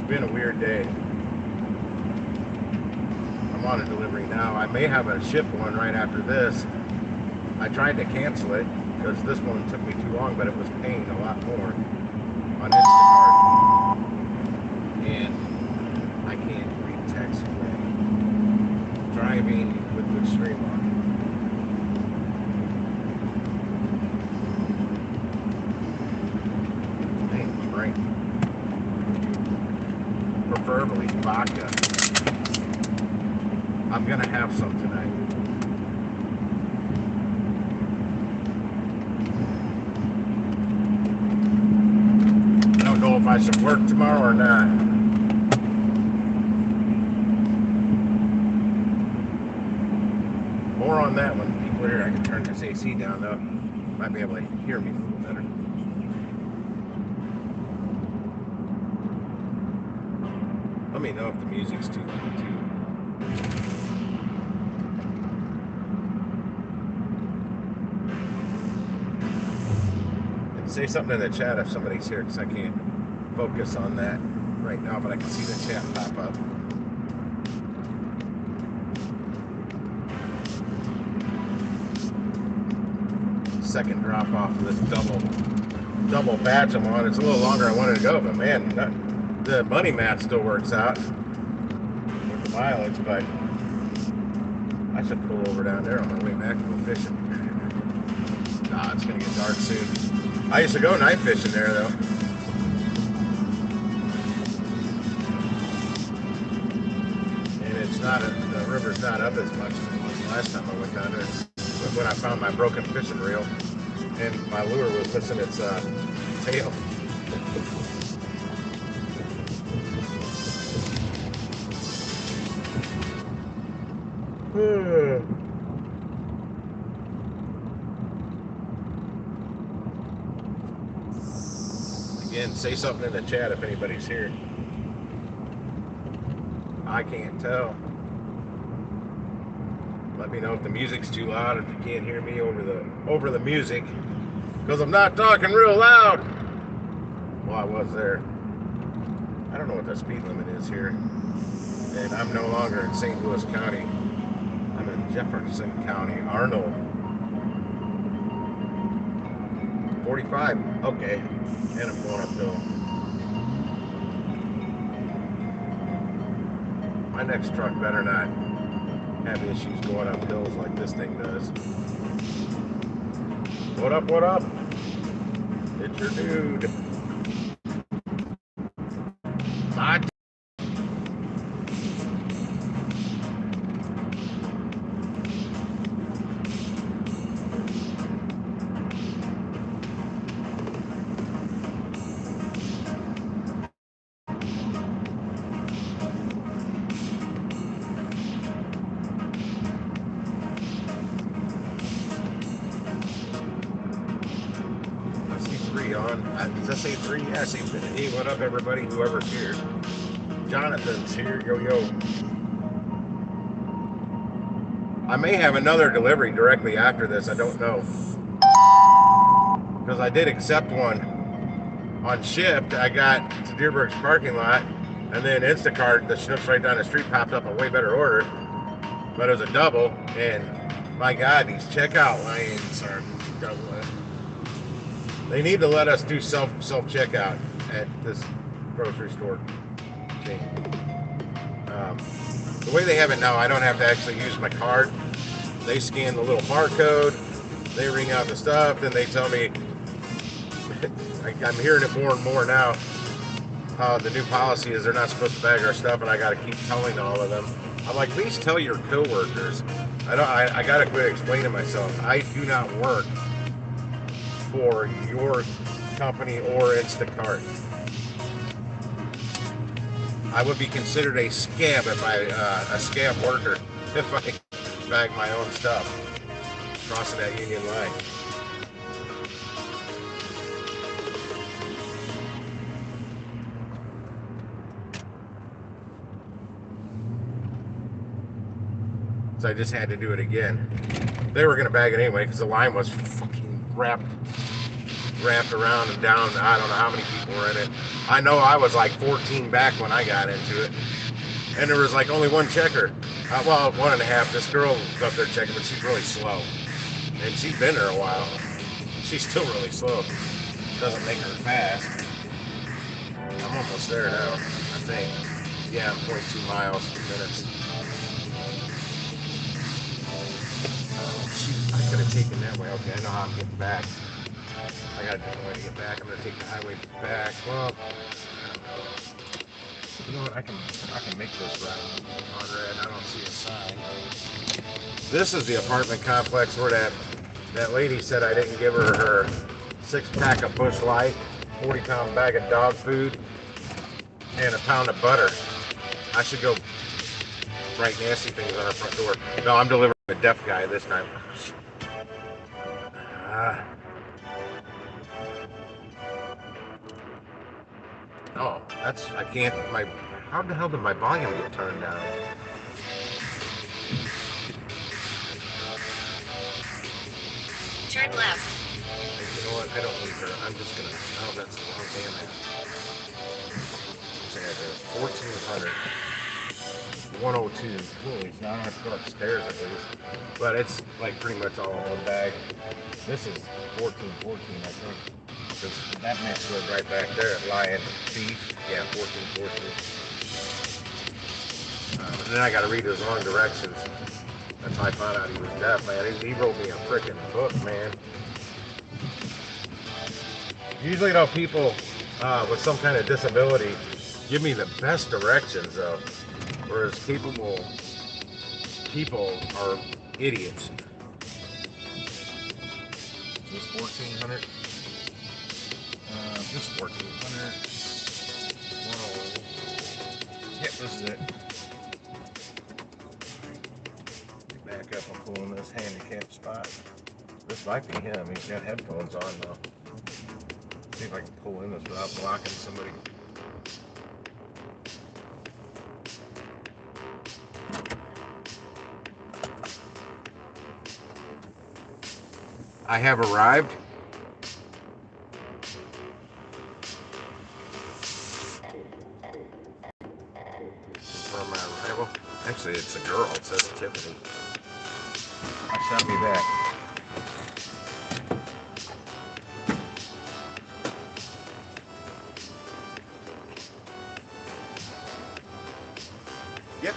been a weird day. I'm on a delivery now. I may have a shipped one right after this. I tried to cancel it because this one took me too long, but it was paying a lot more on Instacart. And I can't read text when driving with the screen on. Dang, right. Preferably vodka. I'm gonna have some tonight. I don't know if I should work tomorrow or not. More on that one. People here, I can turn this AC down though. Might be able to hear me a little better. Let me know if the music's too loud too. Say something in the chat if somebody's here, because I can't focus on that right now, but I can see the chat pop up. Second drop off of this double batch I'm on. It's a little longer than I wanted to go, but man, the money mat still works out with the mileage, but I should pull over down there on my way back and go fishing. Nah, it's gonna get dark soon. I used to go night fishing there though. And it's not, the river's not up as much as it was last time I went down there. When I found my broken fishing reel and my lure was missing its tail. Again, say something in the chat if anybody's here. I can't tell. Let me know if the music's too loud, if you can't hear me over the music, because I'm not talking real loud. Well, I was there. I don't know what the speed limit is here, and I'm no longer in St. Louis County. I'm in Jefferson County, Arnold. 45. Okay, and I'm going uphill. My next truck better not have issues going up hills like this thing does. What up, what up? It's your dude. My on. Does that say 3? Yeah, I see Infinity. What up, everybody? Whoever's here. Jonathan's here. Yo, yo. I may have another delivery directly after this. I don't know. Because I did accept one on Shipt. I got to Deerberg's parking lot, and then Instacart, the Schnucks right down the street, popped up a way better order. But it was a double, and my God, these checkout lines are doubling. They need to let us do self checkout at this grocery store chain. The way they have it now, I don't have to actually use my card. They scan the little barcode, they ring out the stuff, then they tell me. I'm hearing it more and more now. The new policy is they're not supposed to bag our stuff, and I got to keep telling all of them. I'm like, please tell your coworkers. I got to quit explaining myself. I do not work for your company or Instacart. I would be considered a scab if a scab worker if I bag my own stuff crossing that union line. So I just had to do it again. They were going to bag it anyway because the line was fucking wrapped wrapped around and down. I don't know how many people were in it. I know I was like 14 back when I got into it, and there was like only one checker. Well, one and a half. This girl was up there checking, but she's really slow, and she's been there a while. She's still really slow. Doesn't make her fast. I'm almost there now, I think. Yeah, I'm 0.2 miles, 2 minutes. Oh, shoot, I could have taken that way. Okay, I know how I'm getting back. I got a different way to get back. I'm going to take the highway back. Well, I don't know. You know what? I can make this route on red. I don't see a sign. This is the apartment complex where that lady said I didn't give her 6-pack of Bush Light, 40-pound bag of dog food, and a pound of butter. I should go write nasty things on her front door. No, I'm delivering a deaf guy this time. Oh, I can't, how the hell did my volume get turned down? Turn left. You know what, I don't need her. I'm just gonna, oh, that's the wrong damn app. 1400. 102. Holy, now I don't have to go upstairs at least. But it's like pretty much all in one bag. This is 1414, I think. Because that mix was right back there at Lion Beef. Yeah, 1414. And then I got to read his long directions. That's how I found out he was deaf, man. He wrote me a freaking book, man. Usually, though, people with some kind of disability give me the best directions, though. Whereas capable people are idiots. Is this 1400? Just 1400. Whoa. Yep, this is it. Back up and pull in this handicap spot. This might be him. He's got headphones on though. See if I can pull in this without blocking somebody. I have arrived. Confirm my arrival. Actually, it's a girl. It says Tiffany. I shall be back. Yep.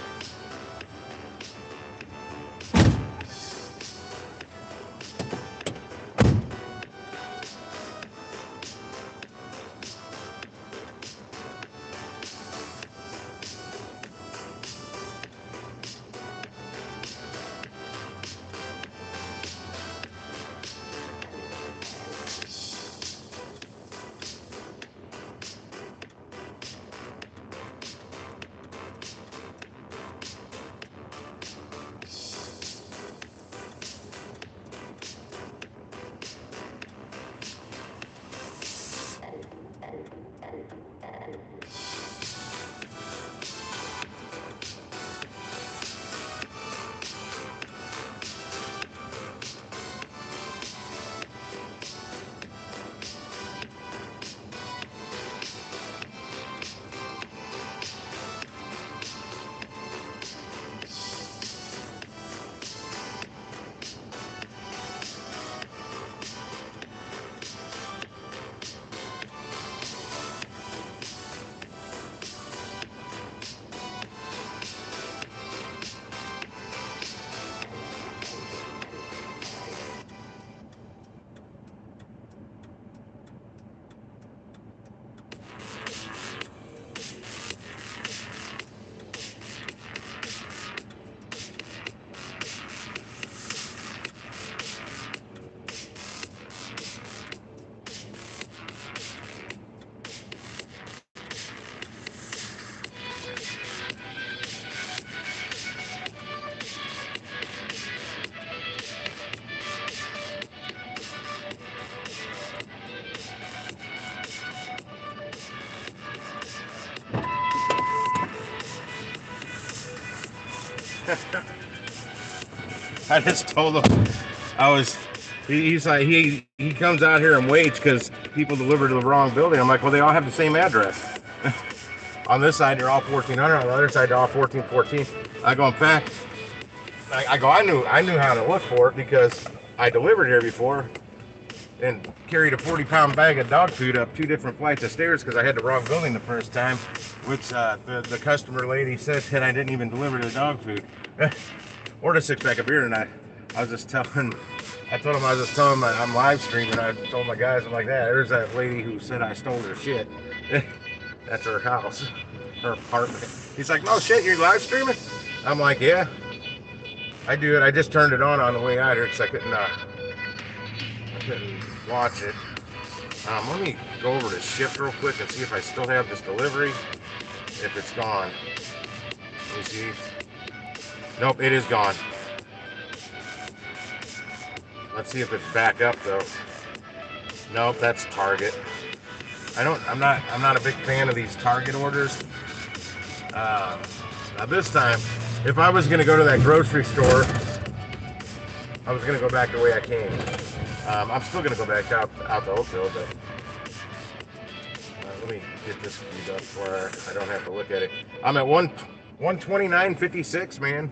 I just told him I was He's like, he comes out here and waits because people deliver to the wrong building. I'm like, well, they all have the same address. On this side, they're all 1400. On the other side, they're all 1414. I go, in fact, I go, I knew how to look for it because I delivered here before and carried a 40-pound bag of dog food up 2 different flights of stairs because I had the wrong building the first time, which the customer lady said that I didn't even deliver the dog food. Or the 6-pack of beer, and I was just telling. I told him I was just telling him I'm live streaming. I told my guys, I'm like, yeah, there's that lady who said I stole her shit. That's her house, her apartment. He's like, no shit, you're live streaming? I'm like, yeah, I do it. I just turned it on the way out here because I couldn't watch it. Let me go over to Shipt real quick and see if I still have this delivery. If it's gone. Let me see. Nope, it is gone. Let's see if it's back up though. Nope, that's Target. I'm not a big fan of these Target orders. Now this time, if I was gonna go to that grocery store, I was gonna go back the way I came. I'm still gonna go back out to Oakville, but let me get this queued up where I don't have to look at it. I'm at 129.56, man.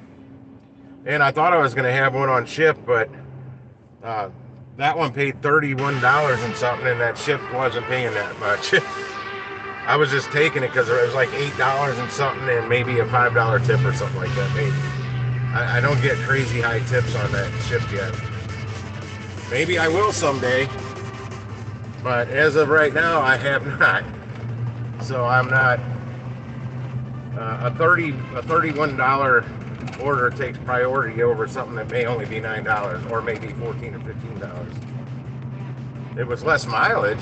And I thought I was gonna have one on Shipt, but that one paid $31 and something, and that Shipt wasn't paying that much. I was just taking it because it was like $8 and something, and maybe a $5 tip or something like that. Maybe I don't get crazy high tips on that Shipt yet. Maybe I will someday, but as of right now, I have not. So I'm not. A $31 order takes priority over something that may only be $9 or maybe $14 or $15. It was less mileage,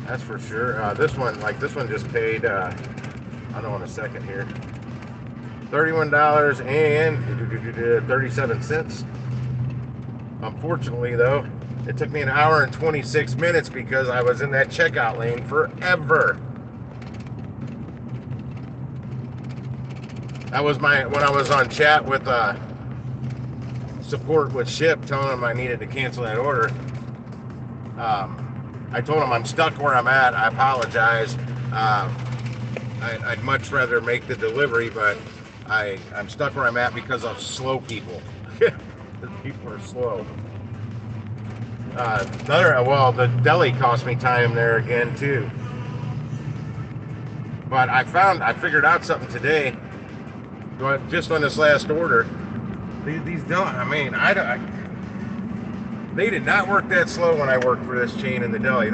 that's for sure. This one just paid, I know in a second here, $31 and 37 cents. Unfortunately though, it took me an hour and 26 minutes because I was in that checkout lane forever. That was when I was on chat with support with Shipt, telling them I needed to cancel that order. I told them I'm stuck where I'm at. I apologize. I'd much rather make the delivery, but I'm stuck where I'm at because of slow people. The people are slow. The deli cost me time there again too. But I figured out something today. Just on this last order, these don't. I mean, they did not work that slow when I worked for this chain in the deli.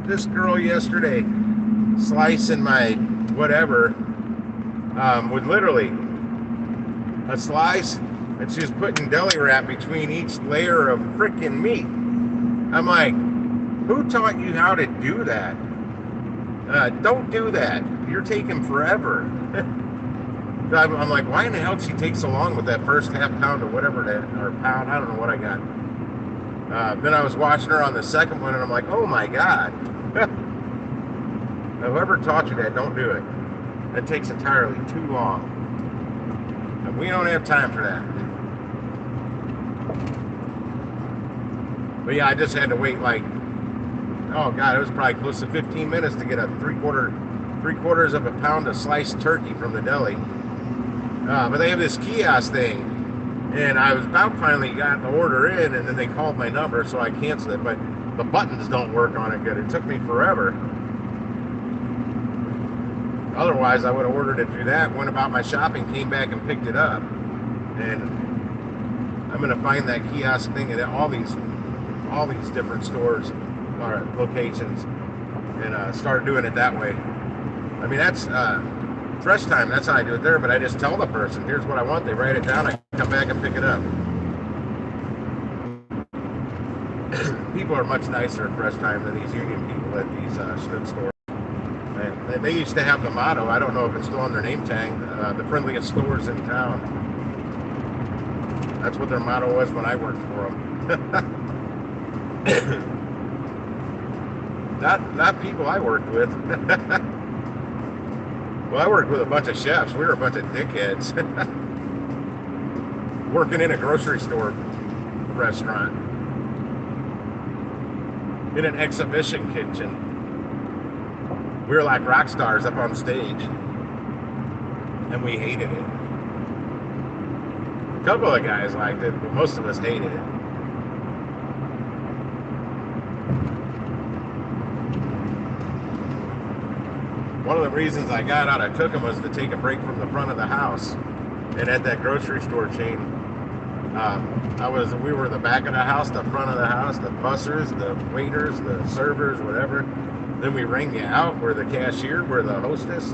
This girl yesterday slicing my whatever with literally a slice, and she was putting deli wrap between each layer of freaking meat. I'm like, who taught you how to do that? Don't do that. You're taking forever. I'm like, why in the hell did she take so long with that first half pound or whatever or pound? I don't know what I got. Then I was watching her on the second one, and I'm like, oh my God. Whoever taught you that, don't do it. That takes entirely too long. And we don't have time for that. But yeah, I just had to wait like, oh God, it was probably close to 15 minutes to get a three-quarters of a pound of sliced turkey from the deli. But they have this kiosk thing, and I was about finally got the order in, and then they called my number, so I canceled it. But the buttons don't work on it good. It took me forever. Otherwise, I would have ordered it through that, went about my shopping, came back and picked it up. And I'm gonna find that kiosk thing at all these different stores or locations, and start doing it that way. I mean, that's Fresh Time, that's how I do it there, but I just tell the person, here's what I want, they write it down, I come back and pick it up. People are much nicer at Fresh Time than these union people at these strip stores. And they used to have the motto, I don't know if it's still on their name tag, the friendliest stores in town. That's what their motto was when I worked for them. Not people I worked with. Well, I worked with a bunch of chefs. We were a bunch of dickheads. working in a grocery store restaurant in an exhibition kitchen. We were like rock stars up on stage, and we hated it. A couple of guys liked it, but most of us hated it. One of the reasons I got out of cooking was to take a break from the front of the house. And at that grocery store chain, we were the back of the house, the front of the house, the bussers, the waiters, the servers, whatever. Then we rang you out. We're the cashier, we're the hostess,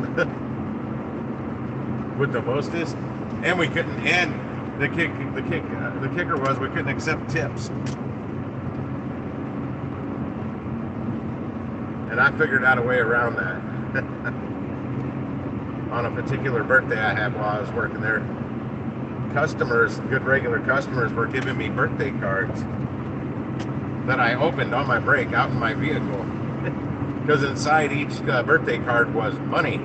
with the hostess, and we couldn't. And the kicker was we couldn't accept tips. And I figured out a way around that. On a particular birthday I had while I was working there, customers, good regular customers, were giving me birthday cards that I opened on my break out in my vehicle, because inside each birthday card was money.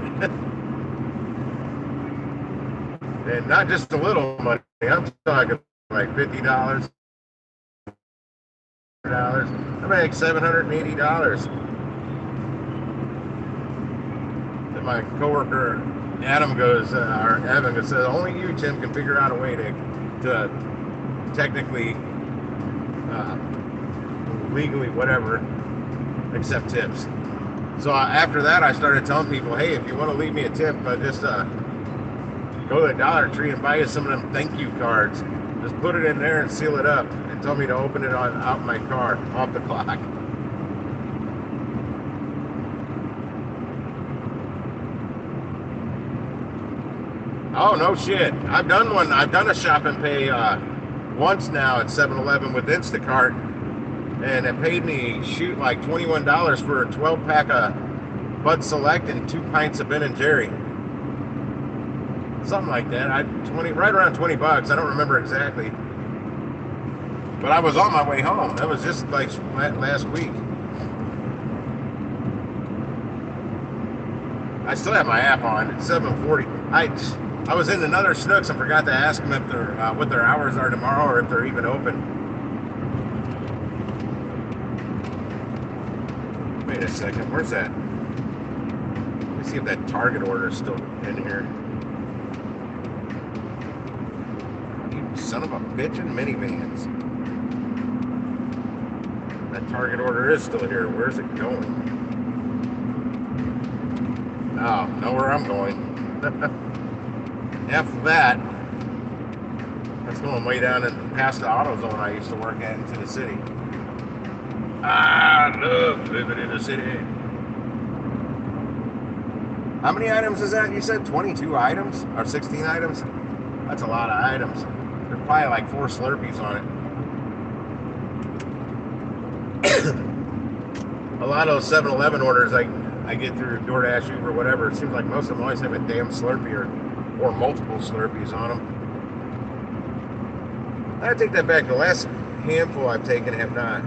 And not just a little money, I'm talking like $50, I make $780. And my coworker Adam goes, or Evan goes, says, only you, Tim, can figure out a way to technically, legally, whatever, accept tips. So after that, I started telling people, hey, if you want to leave me a tip, just go to the Dollar Tree and buy you some of them thank you cards. Just put it in there and seal it up, and tell me to open it out my car, off the clock. Oh, no shit. I've done one. I've done a shop and pay once now at 7-Eleven with Instacart, and it paid me, like $21 for a 12-pack of Bud Select and 2 pints of Ben and Jerry. Something like that. Right around $20. I don't remember exactly. But I was on my way home. That was just like last week. I still have my app on. It's 7:40. I was in another Snooks and forgot to ask them if they're what their hours are tomorrow, or if they're even open. Wait a second, where's that? Let me see if that Target order is still in here. You son of a bitch in minivans. That Target order is still here. Where's it going? Oh, nowhere I'm going. F that. That's going way down and past the AutoZone I used to work at into the city. I love living in the city. How many items is that? You said 22 items? Or 16 items? That's a lot of items. There's probably like 4 Slurpees on it. A lot of those 7-Eleven orders I get through DoorDash, Uber, whatever, it seems like most of them always have a damn Slurpee or multiple Slurpees on them. I take that back. The last handful I've taken have not.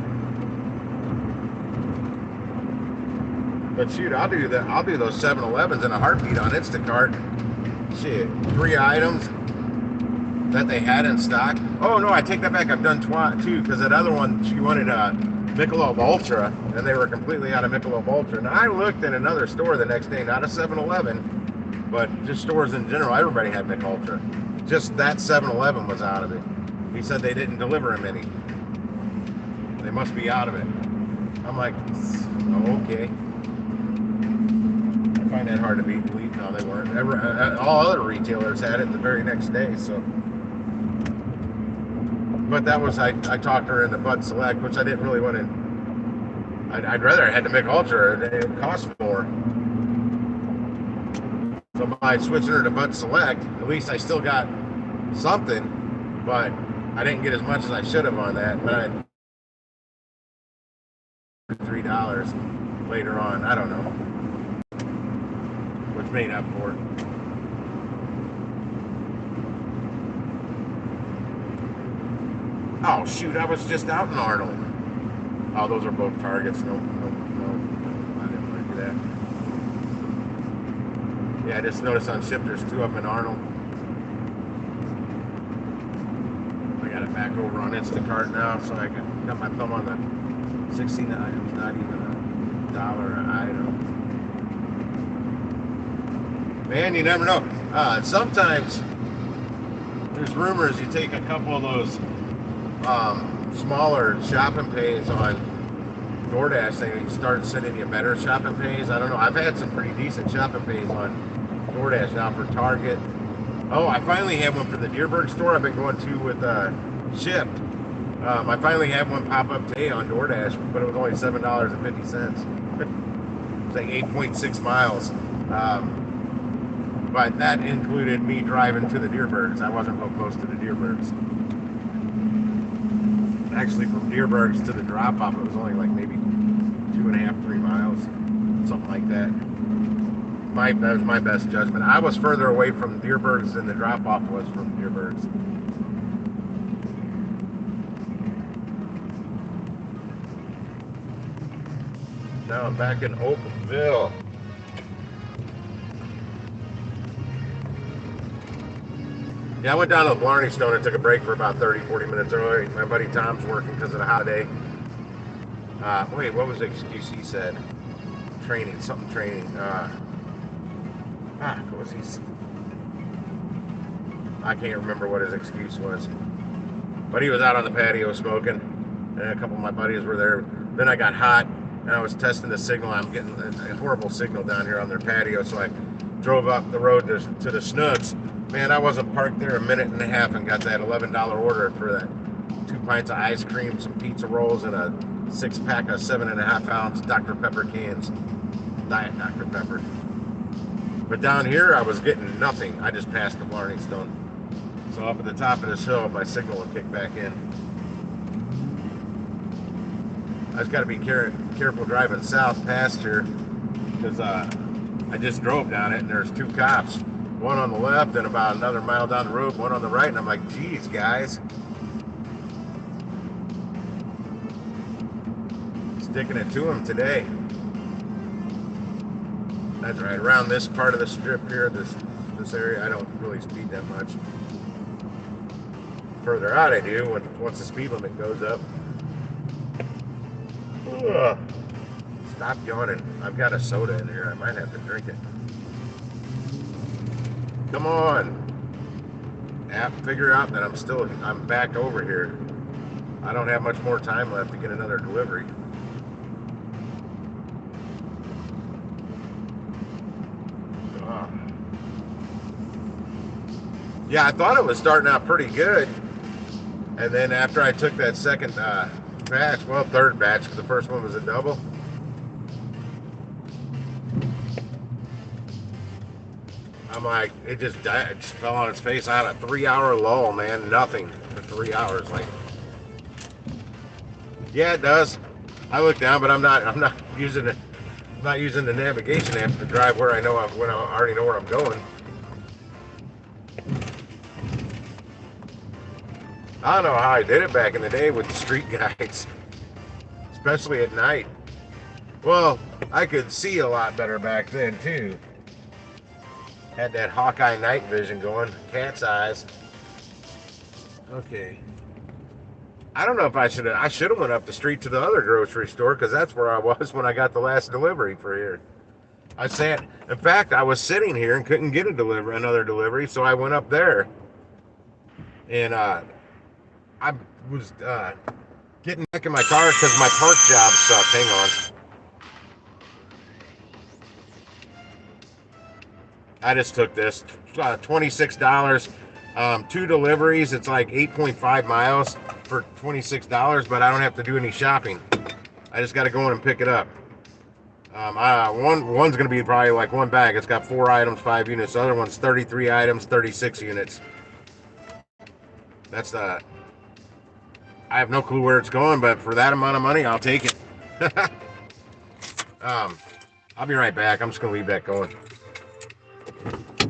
But shoot, I'll do those 7-Elevens in a heartbeat on Instacart. Shit, 3 items that they had in stock. Oh no, I take that back. I've done 2, because that other one, she wanted Michelob Ultra, and they were completely out of Michelob Ultra. And I looked in another store the next day, not a 7-Eleven, but just stores in general. Everybody had Mich Ultra. Just that 7-Eleven was out of it. He said they didn't deliver him any. They must be out of it. I'm like, oh, okay. I find that hard to believe. No, they weren't. All other retailers had it the very next day. So, but that was I talked her into Bud Select, which I didn't really want to. I'd rather I had to Mich Ultra. It cost more. So by switching her to Bud Select, at least I still got something, but I didn't get as much as I should have on that. But I had $3 later on. I don't know, which made up for it. Oh shoot! I was just out in Arnold. Oh, those are both Targets. No, I didn't want to do that. Yeah, I just noticed on Shift there's 2 of them in Arnold. I'm back over on Instacart now, so I got my thumb on the 16 items, not even $1 an item. Man, you never know. Sometimes there's rumors you take a couple of those smaller shopping pays on DoorDash, they start sending you better shopping pays. I don't know. I've had some pretty decent shopping pays on DoorDash now for Target. Oh, I finally have one for the Deerberg store I've been going to with Shipt. I finally had one pop up today on DoorDash, but it was only $7.50. It's like 8.6 miles. But that included me driving to the Deerbergs. I wasn't real close to the Deerbergs. Actually, from Deerbergs to the drop off, it was only like maybe 2.5, 3 miles, something like that. That was my best judgment. I was further away from Deerbergs than the drop off was from Deerbergs. Now I'm back in Oakville. Yeah, I went down to the Blarney Stone and took a break for about 30, 40 minutes early. My buddy Tom's working because of the holiday. Wait, what was the excuse he said? Training. What was he? I can't remember what his excuse was. But he was out on the patio smoking, and a couple of my buddies were there. Then I got hot, and I was testing the signal. I'm getting a horrible signal down here on their patio, so I drove up the road to the Snooks. Man, I wasn't parked there a minute and a half and got that $11 order for that 2 pints of ice cream, some pizza rolls, and a 6-pack of 7.5-ounce Dr. Pepper cans. Diet Dr. Pepper. But down here, I was getting nothing. I just passed the Blarney Stone. So up at the top of this hill, my signal will kick back in. I just got to be careful driving south past here because I just drove down it and there's 2 cops. One on the left and about another mile down the road, one on the right, and I'm like, geez, guys. Sticking it to them today. That's right, around this part of the strip here, this area, I don't really speed that much. Further out I do, once the speed limit goes up. Ugh. Stop yawning. I've got a soda in here, I might have to drink it. Come on. App, figure out that I'm back over here. I don't have much more time left to get another delivery. Yeah, I thought it was starting out pretty good. And then after I took that second batch, well, third batch, because the first one was a double. I'm like, it just fell on its face. I had a 3-hour lull, man. Nothing for 3 hours. Like, yeah, it does. I look down, but I'm not using it. I'm not using the navigation app to drive where I already know where I'm going. I don't know how I did it back in the day with the street guides, especially at night. Well, I could see a lot better back then too. Had that Hawkeye night vision going, cat's eyes. Okay. I don't know if I should have went up the street to the other grocery store because that's where I was when I got the last delivery for here. In fact, I was sitting here and couldn't get another delivery, so I went up there. And I was getting back in my car because my park job sucked. Hang on. I just took this. $26. 2 deliveries. It's like 8.5 miles for $26, but I don't have to do any shopping. I just got to go in and pick it up. One's going to be probably like 1 bag. It's got 4 items, 5 units. The other one's 33 items, 36 units. I have no clue where it's going, but for that amount of money, I'll take it. I'll be right back. I'm just going to leave that going.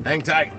Hang tight.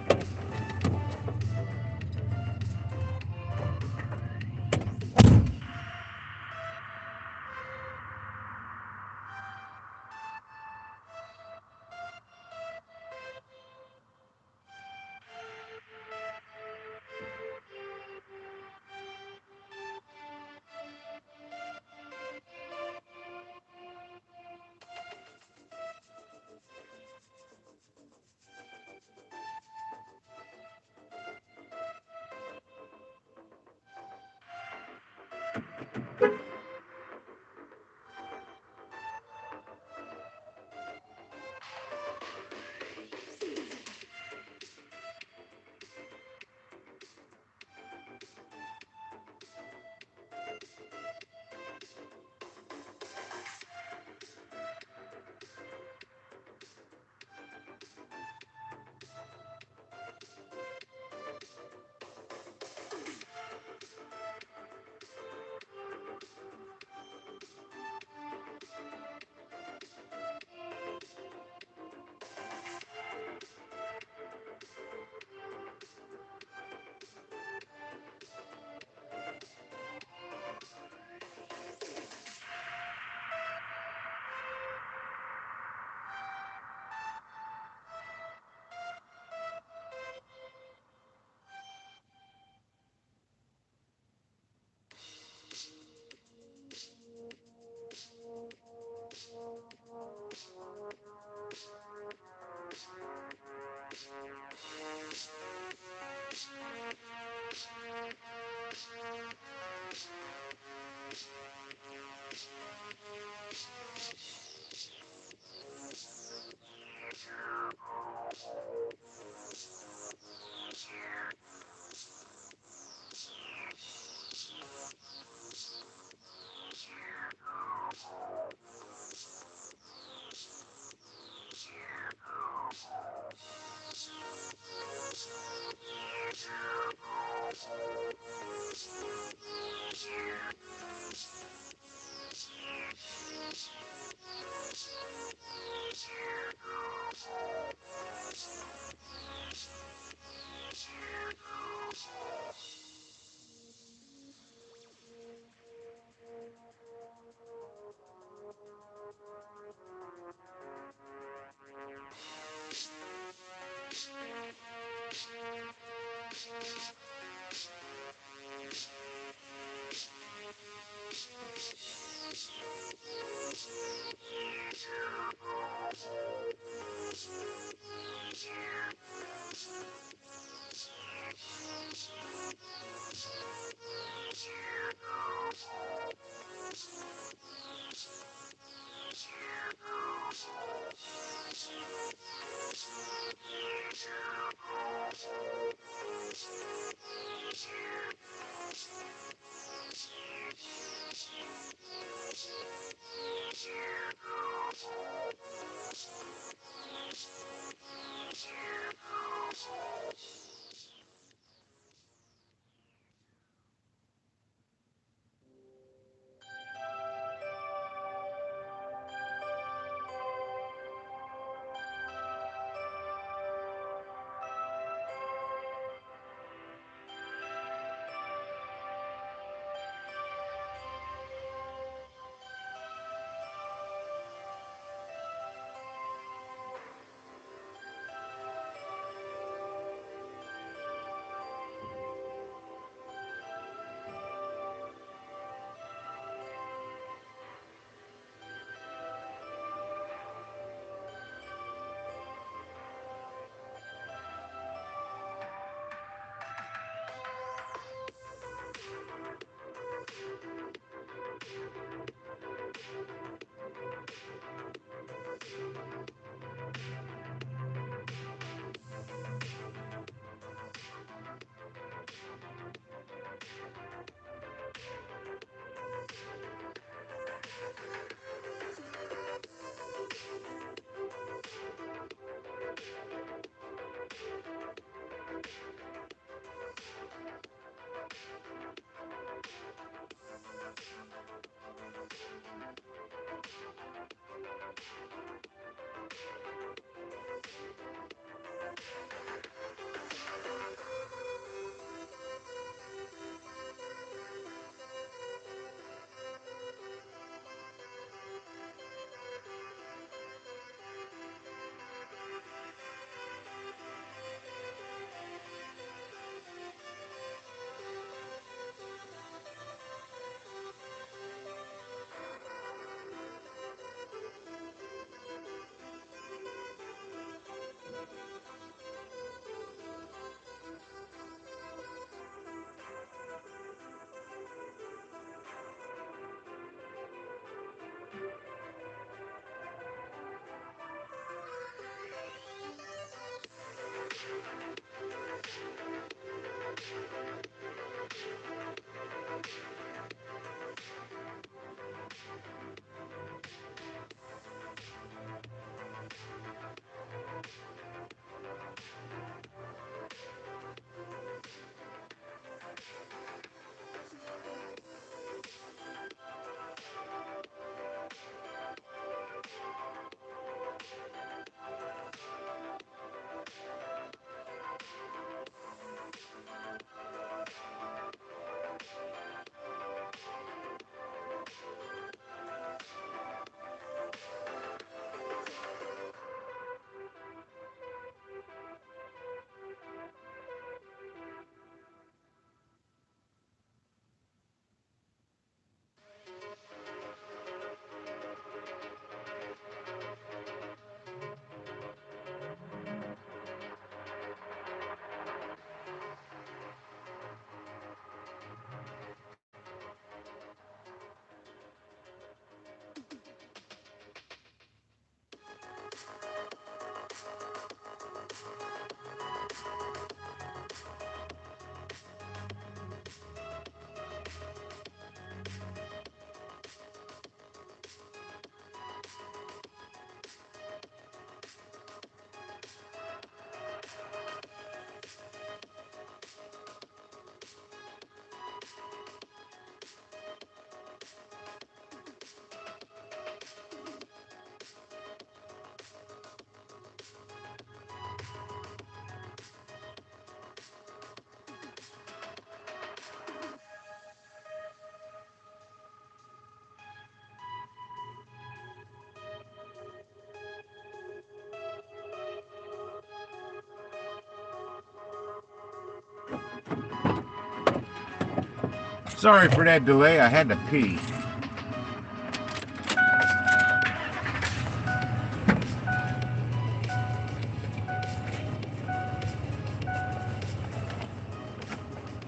Sorry for that delay, I had to pee.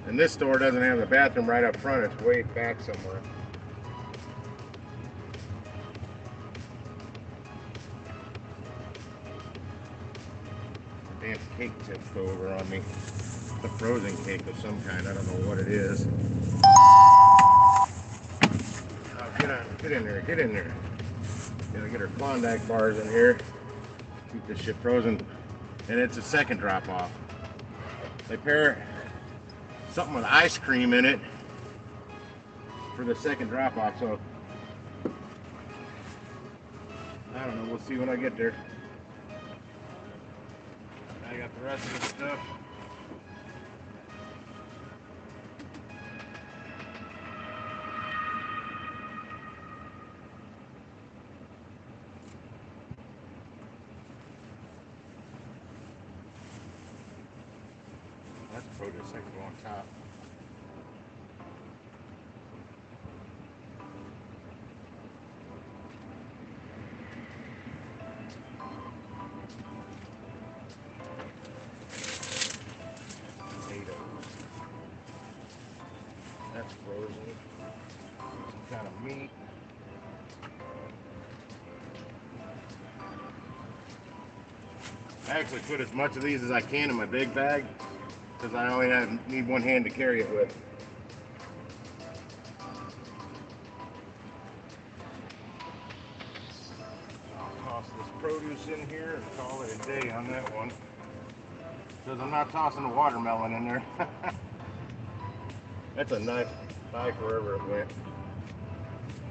And this store doesn't have the bathroom right up front, it's way back somewhere. The damn cake tipped over on me. A frozen cake of some kind, I don't know what it is. Oh, get in there, get in there. Gotta get her Klondike bars in here. Keep this shit frozen. And it's a second drop off. They pair something with ice cream in it for the second drop off, so I don't know, we'll see when I get there. I got the rest of the stuff. That's produce, I can go on top. Potatoes. That's frozen. Some kind of meat. I actually put as much of these as I can in my big bag because I only need one hand to carry it with. I'll toss this produce in here and call it a day on that one because I'm not tossing the watermelon in there. That's a nice knife wherever it went.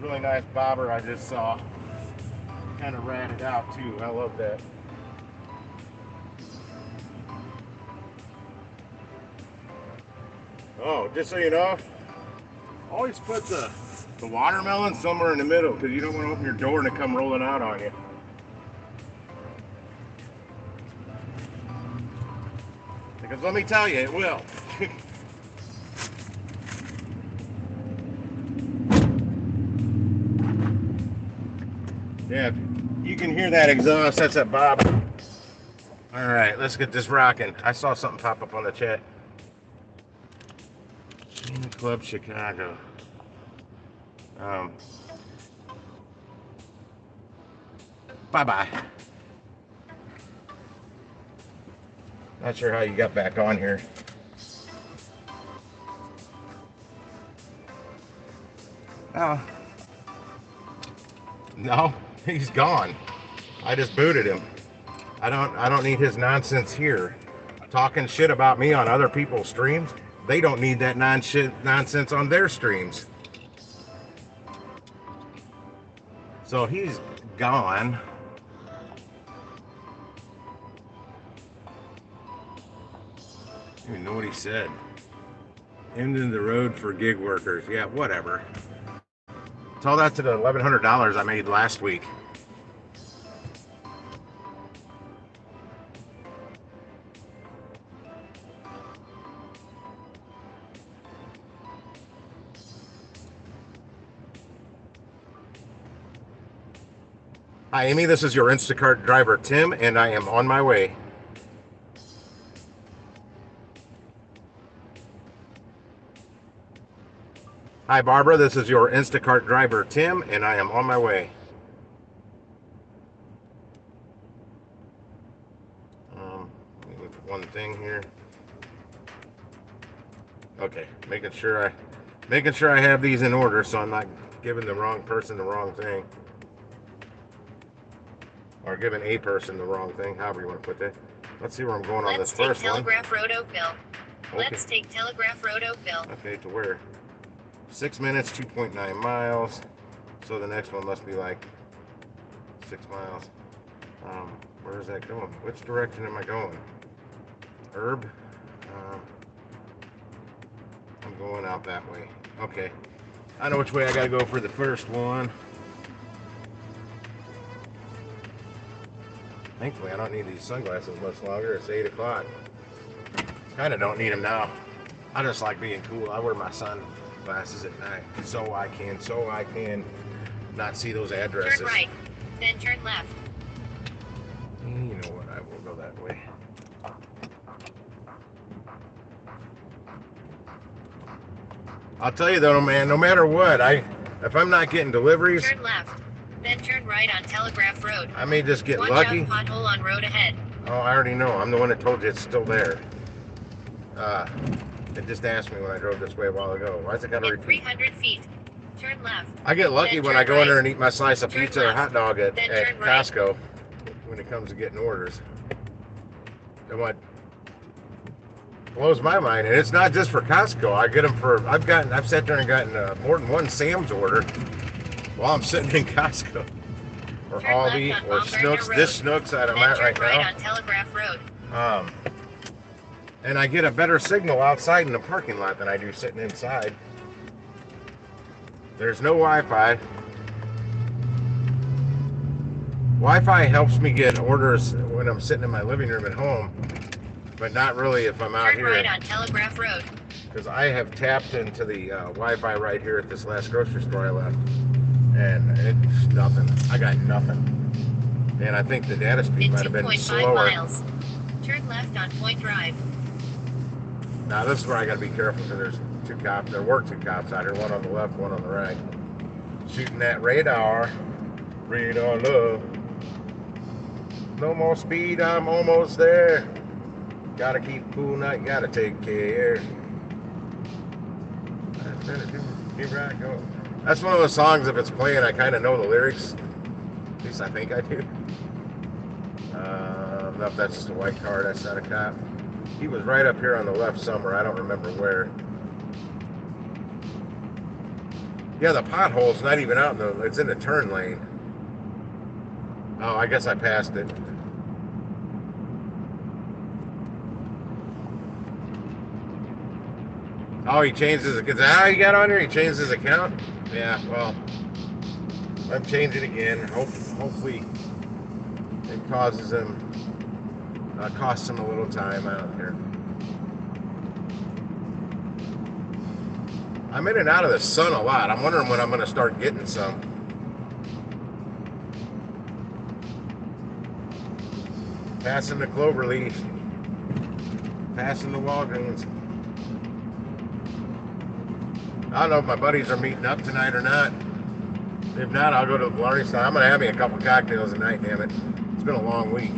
Really nice bobber I just saw. Kind of ratted out too. I love that. Oh, just so you know, always put the watermelon somewhere in the middle because you don't want to open your door and it come rolling out on you. Because let me tell you, it will. Yeah, you can hear that exhaust. That's that bob. All right, let's get this rocking. I saw something pop up on the chat. In the Club Chicago. Bye-bye. Not sure how you got back on here. Oh. No, he's gone. I just booted him. I don't need his nonsense here. Talking shit about me on other people's streams. They don't need that nonsense on their streams. So he's gone. I don't even know what he said. Ending the road for gig workers. Yeah, whatever. Tell that to the $1,100 I made last week. Hi, Amy. This is your Instacart driver, Tim, and I am on my way. Hi, Barbara. This is your Instacart driver, Tim, and I am on my way. Let me look at one thing here. Okay, making sure I have these in order, so I'm not giving the wrong person the wrong thing. Or giving a person the wrong thing, however you want to put that. Let's see where I'm going on this first one. Telegraph Road, Oakville. Okay. Let's take Telegraph Road, Oakville. Okay, to where? 6 minutes, 2.9 miles. So the next one must be like 6 miles. Where is that going? Which direction am I going? Herb? I'm going out that way. Okay. I know which way I gotta go for the first one. Thankfully, I don't need these sunglasses much longer. It's 8 o'clock. Kind of don't need them now. I just like being cool. I wear my Glasses at night, so I can not see those addresses. Turn right, then turn left. You know what? I will go that way. I'll tell you though, man. No matter what, if I'm not getting deliveries, Turn left, then turn right on Telegraph Road. I may just get Watch lucky. out, pothole on road ahead. Oh, I already know. I'm the one that told you it's still there. It just asked me when I drove this way a while ago. Why's it got to In repeat? 300 feet, turn left. I get lucky Then when turn I go in there right. and eat my slice of Turn pizza or left. hot dog at Then turn right. Costco when it comes to getting orders. And what blows my mind, and it's not just for Costco. I get them for, I've sat there and gotten more than one Sam's order while I'm sitting in Costco. Or Turn Aldi, left on or Baumgartner Snooks. Road. This Snooks that I'm Then at turn right right now. on Telegraph Road. And I get a better signal outside in the parking lot than I do sitting inside. There's no Wi-Fi. Wi-Fi helps me get orders when I'm sitting in my living room at home, but not really if I'm out Turn here. right on Telegraph Road. Because I have tapped into the Wi-Fi right here at this last grocery store I left, and it's nothing. I got nothing. And I think the data speed In might have been 2.5 slower. miles, turn left on Point Drive. Now this is where I got to be careful because there's two cops. There were two cops out here, one on the left, one on the right, shooting that radar. Radar love. No more speed, I'm almost there. Gotta keep cool, not gotta take care. Here I go. That's one of those songs, if it's playing, I kind of know the lyrics. At least I think I do. No, that's just a white car, that's not a cop. He was right up here on the left somewhere, I don't remember where. Yeah, the pothole's not even out, it's in the turn lane. Oh, I guess I passed it. Oh, he changed his account. Is that how he got on here? He changed his account? Yeah, well, I'm changing again. Hopefully it causes him, costs him a little time out there. I'm in and out of the sun a lot. I'm wondering when I'm going to start getting some. Passing the Cloverleaf. Passing the Walgreens. I don't know if my buddies are meeting up tonight or not. If not, I'll go to the Valari Style. I'm going to have me a couple cocktails tonight, damn it. It's been a long week.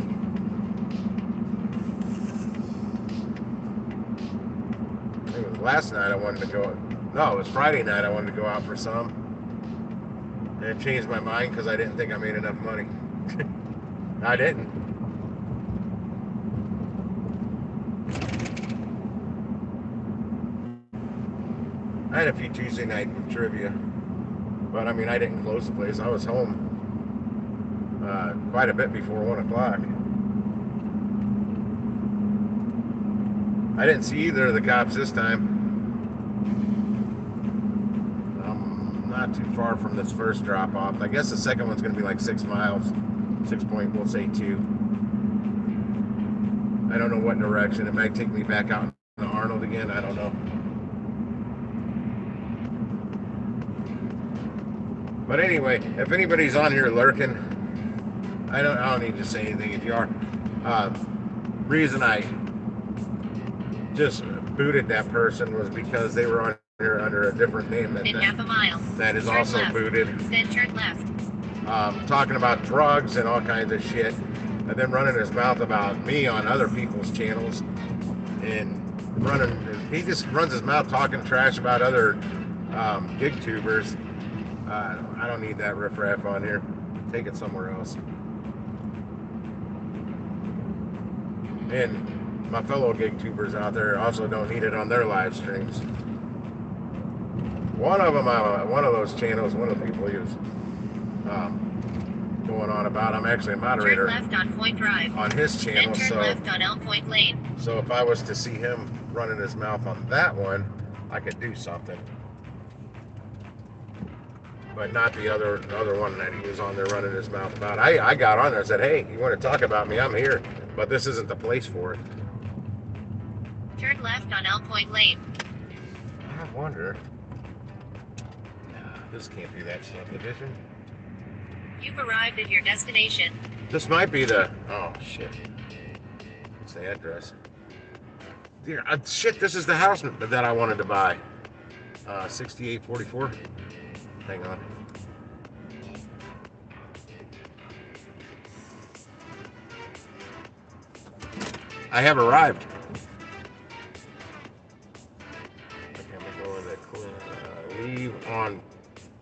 I think it was last night I wanted to go. No, it was Friday night I wanted to go out for some. And it changed my mind because I didn't think I made enough money. I didn't. I had a few Tuesday night trivia, but I mean, I didn't close the place. I was home quite a bit before 1 o'clock. I didn't see either of the cops this time. I'm not too far from this first drop off. I guess the second one's going to be like 6 miles. 6 point, we'll say 2. I don't know what direction. It might take me back out to Arnold again. I don't know. But anyway, if anybody's on here lurking, I don't need to say anything. If you are, reason I just booted that person was because they were on here under a different name In half a mile, that is turn also left. booted. Then turn left. Talking about drugs and all kinds of shit, and then running his mouth about me on other people's channels, and he just runs his mouth talking trash about other gig tubers. I don't need that riffraff on here. Take it somewhere else. And my fellow gig tubers out there also don't need it on their live streams. One of them, one of those channels, one of the people he was going on about. I'm actually a moderator Turn left on Point Drive. on his channel, Then turn left on Elm Point Lane. so if I was to see him running his mouth on that one, I could do something. But not the other one that he was on there running his mouth about. I got on there and said, hey, you want to talk about me, I'm here, but this isn't the place for it. Turn left on Elm Point Lane. I wonder. This can't be that subdivision. You've arrived at your destination. This might be the. Oh shit. What's the address? Dear, shit. This is the house that I wanted to buy. 6844. Hang on. I have arrived. Okay, I'm gonna go in the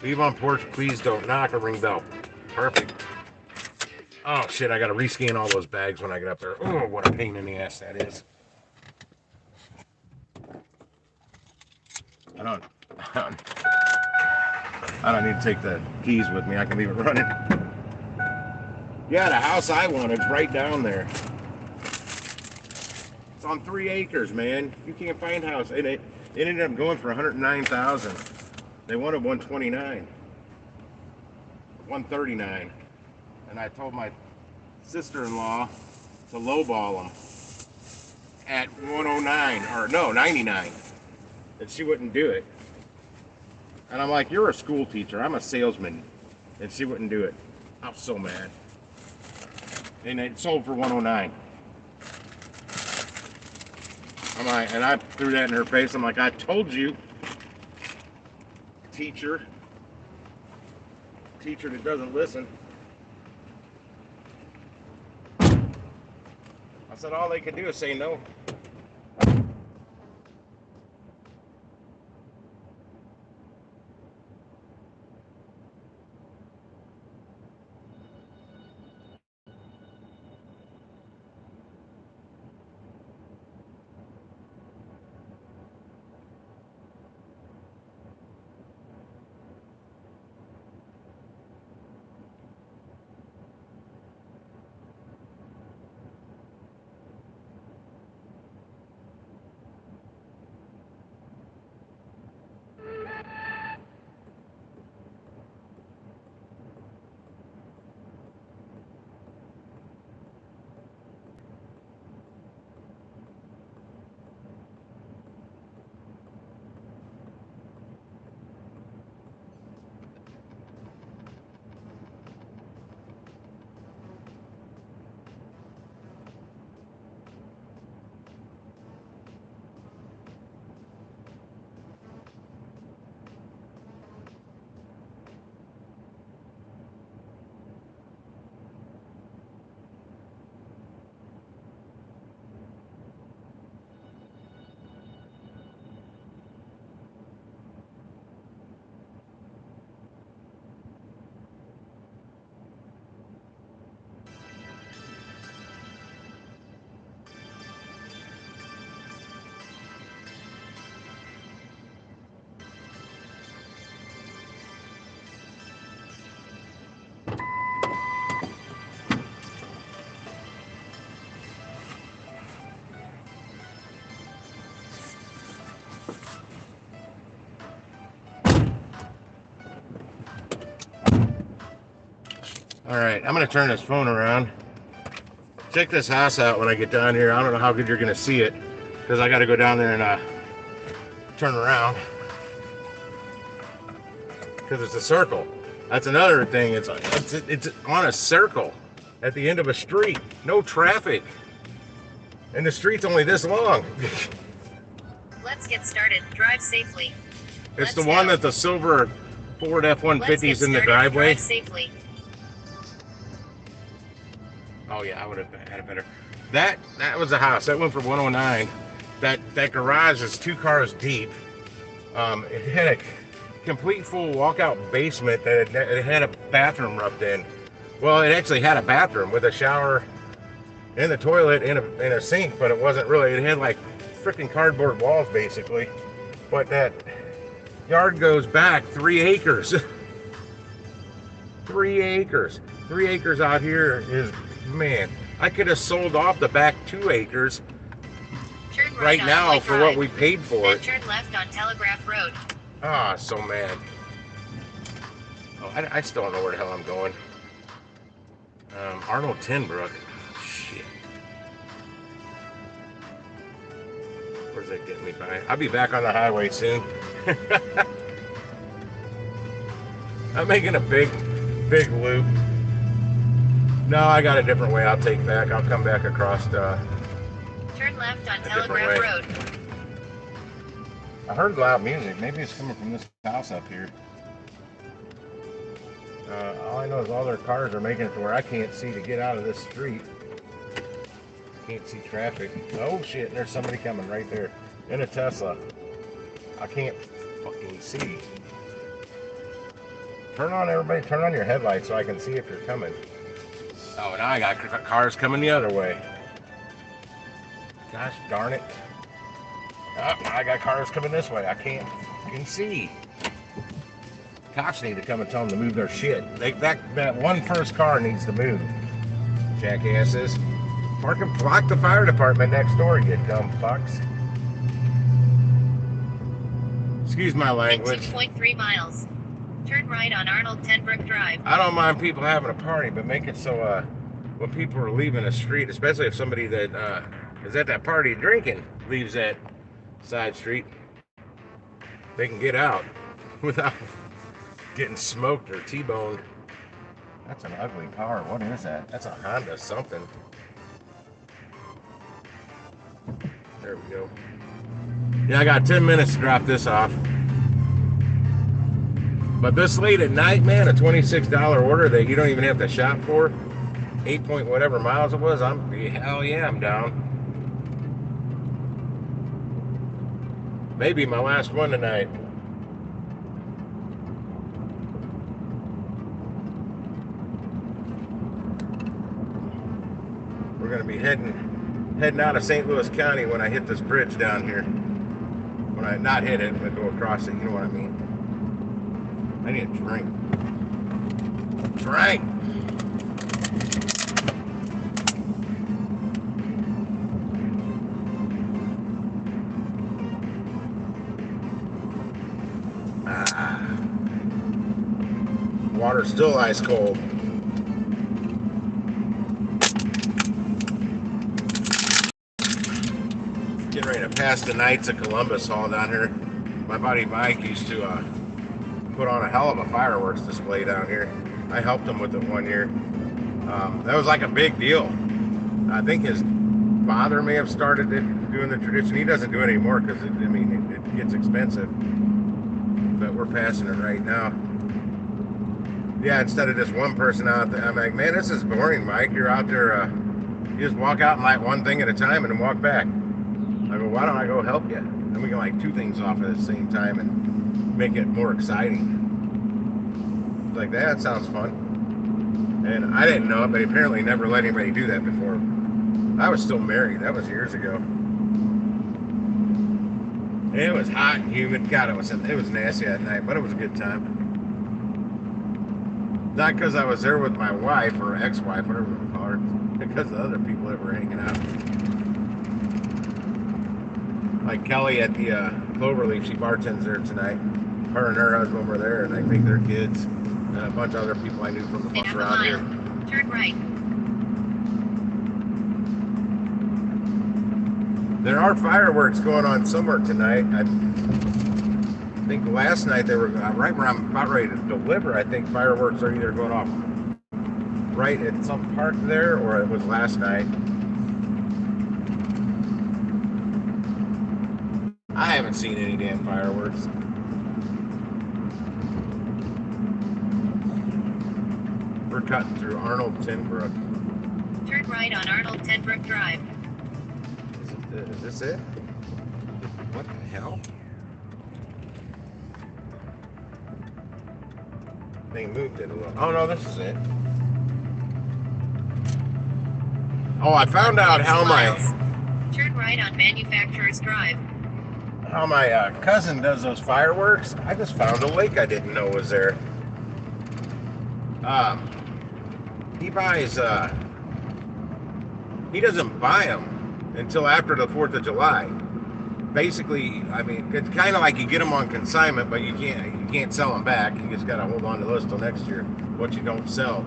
leave on porch. Please don't knock or ring bell. Perfect. Oh shit! I gotta rescan all those bags when I get up there. Oh, what a pain in the ass that is. I don't need to take the keys with me. I can leave it running. Yeah, the house I want is right down there. It's on 3 acres, man. You can't find a house. It ended up going for $109,000. They wanted 129, 139, and I told my sister-in-law to lowball them at 109 or no 99, and she wouldn't do it. And I'm like, you're a school teacher. I'm a salesman, and she wouldn't do it. I was so mad. And it sold for 109. And I threw that in her face. I'm like, I told you, teacher that doesn't listen. I said all they could do is say no. All right, I'm gonna turn this phone around. Check this house out when I get down here. I don't know how good you're gonna see it because I got to go down there and turn around because it's a circle. That's another thing. It's on a circle at the end of a street. No traffic, and the street's only this long. Let's get started. Drive safely. It's the one that the silver Ford F-150 is in the driveway. Drive safely. Oh yeah, I would have had it better. That was a house. That went for 109. That garage is 2 cars deep. It had a complete full walkout basement that it had a bathroom roughed in. Well, it actually had a bathroom with a shower and a toilet and a sink, but it wasn't really. It had like freaking cardboard walls basically. But that yard goes back 3 acres. 3 acres. 3 acres out here is, man, I could have sold off the back 2 acres right now for what we paid for it. Then turn left on Telegraph Road. Ah, so mad. Oh, I still don't know where the hell I'm going. Arnold Tinbrook. Shit. Where's that getting me by? I'll be back on the highway soon. I'm making a big loop. No, I got a different way I'll take back. I'll come back across Turn left on a different Telegraph way. Road. I heard loud music. Maybe it's coming from this house up here. All I know is all their cars are making it to where I can't see to get out of this street. Can't see traffic. Oh shit, there's somebody coming right there in a Tesla. I can't fucking see. Everybody turn on your headlights so I can see if you're coming. Oh, now I got cars coming the other way. Gosh darn it. Oh, I got cars coming this way. I can't fucking see. Cops need to come and tell them to move their shit. That one first car needs to move. Jackasses. Block the fire department next door, you dumb fucks. Excuse my language. 2.3 miles. Turn right on Arnold Tenbrook Drive. I don't mind people having a party, but make it so when people are leaving a street, especially if somebody that is at that party drinking leaves that side street, they can get out without getting smoked or T-boned. That's an ugly car. What is that? That's a Honda something. There we go. Yeah, I got 10 minutes to drop this off. But this late at night, man, a $26 order that you don't even have to shop for, 8 point whatever miles it was, hell yeah, I'm down. Maybe my last one tonight. We're gonna be heading out of St. Louis County when I hit this bridge down here. When I not hit it, but go across it, you know what I mean. I need a drink. Drink! Water's still ice cold. Getting ready to pass the Knights of Columbus Hall down here. My buddy Mike used to put on a hell of a fireworks display down here. I helped him with it one year. That was like a big deal. I think his father may have started doing the tradition. He doesn't do it anymore because it gets expensive. But we're passing it right now. Yeah, instead of just one person out there, I'm like, man, this is boring, Mike. You're out there, you just walk out and light one thing at a time and then walk back. I go, why don't I go help you? And we can light two things off at the same time and make it more exciting. Like, that sounds fun. And I didn't know it, but he apparently never let anybody do that before. I was still married. That was years ago. And it was hot and humid. God, it was nasty that night, but it was a good time. Not because I was there with my wife or ex-wife, whatever we call her, because the other people that were hanging out. Like Kelly at the Cloverleaf, she bartends there tonight. Her and her husband were there, and I think their kids, and a bunch of other people I knew from the bus around here. Turn right. There are fireworks going on somewhere tonight. I think last night they were right where I'm about ready to deliver. I think fireworks are either going off right at some park there, or it was last night. I haven't seen any damn fireworks. We're cutting through Arnold Tenbrook. Turn right on Arnold Tenbrook Drive. Is this it? What the hell? They moved it a little. Oh no, this is it. Oh, I found out how Turn right on Manufacturers Drive. How my cousin does those fireworks. I just found a lake I didn't know was there. He buys. He doesn't buy them until after the 4th of July. Basically, I mean, it's kind of like you get them on consignment, but you can't sell them back. You just got to hold on to those till next year. What you don't sell,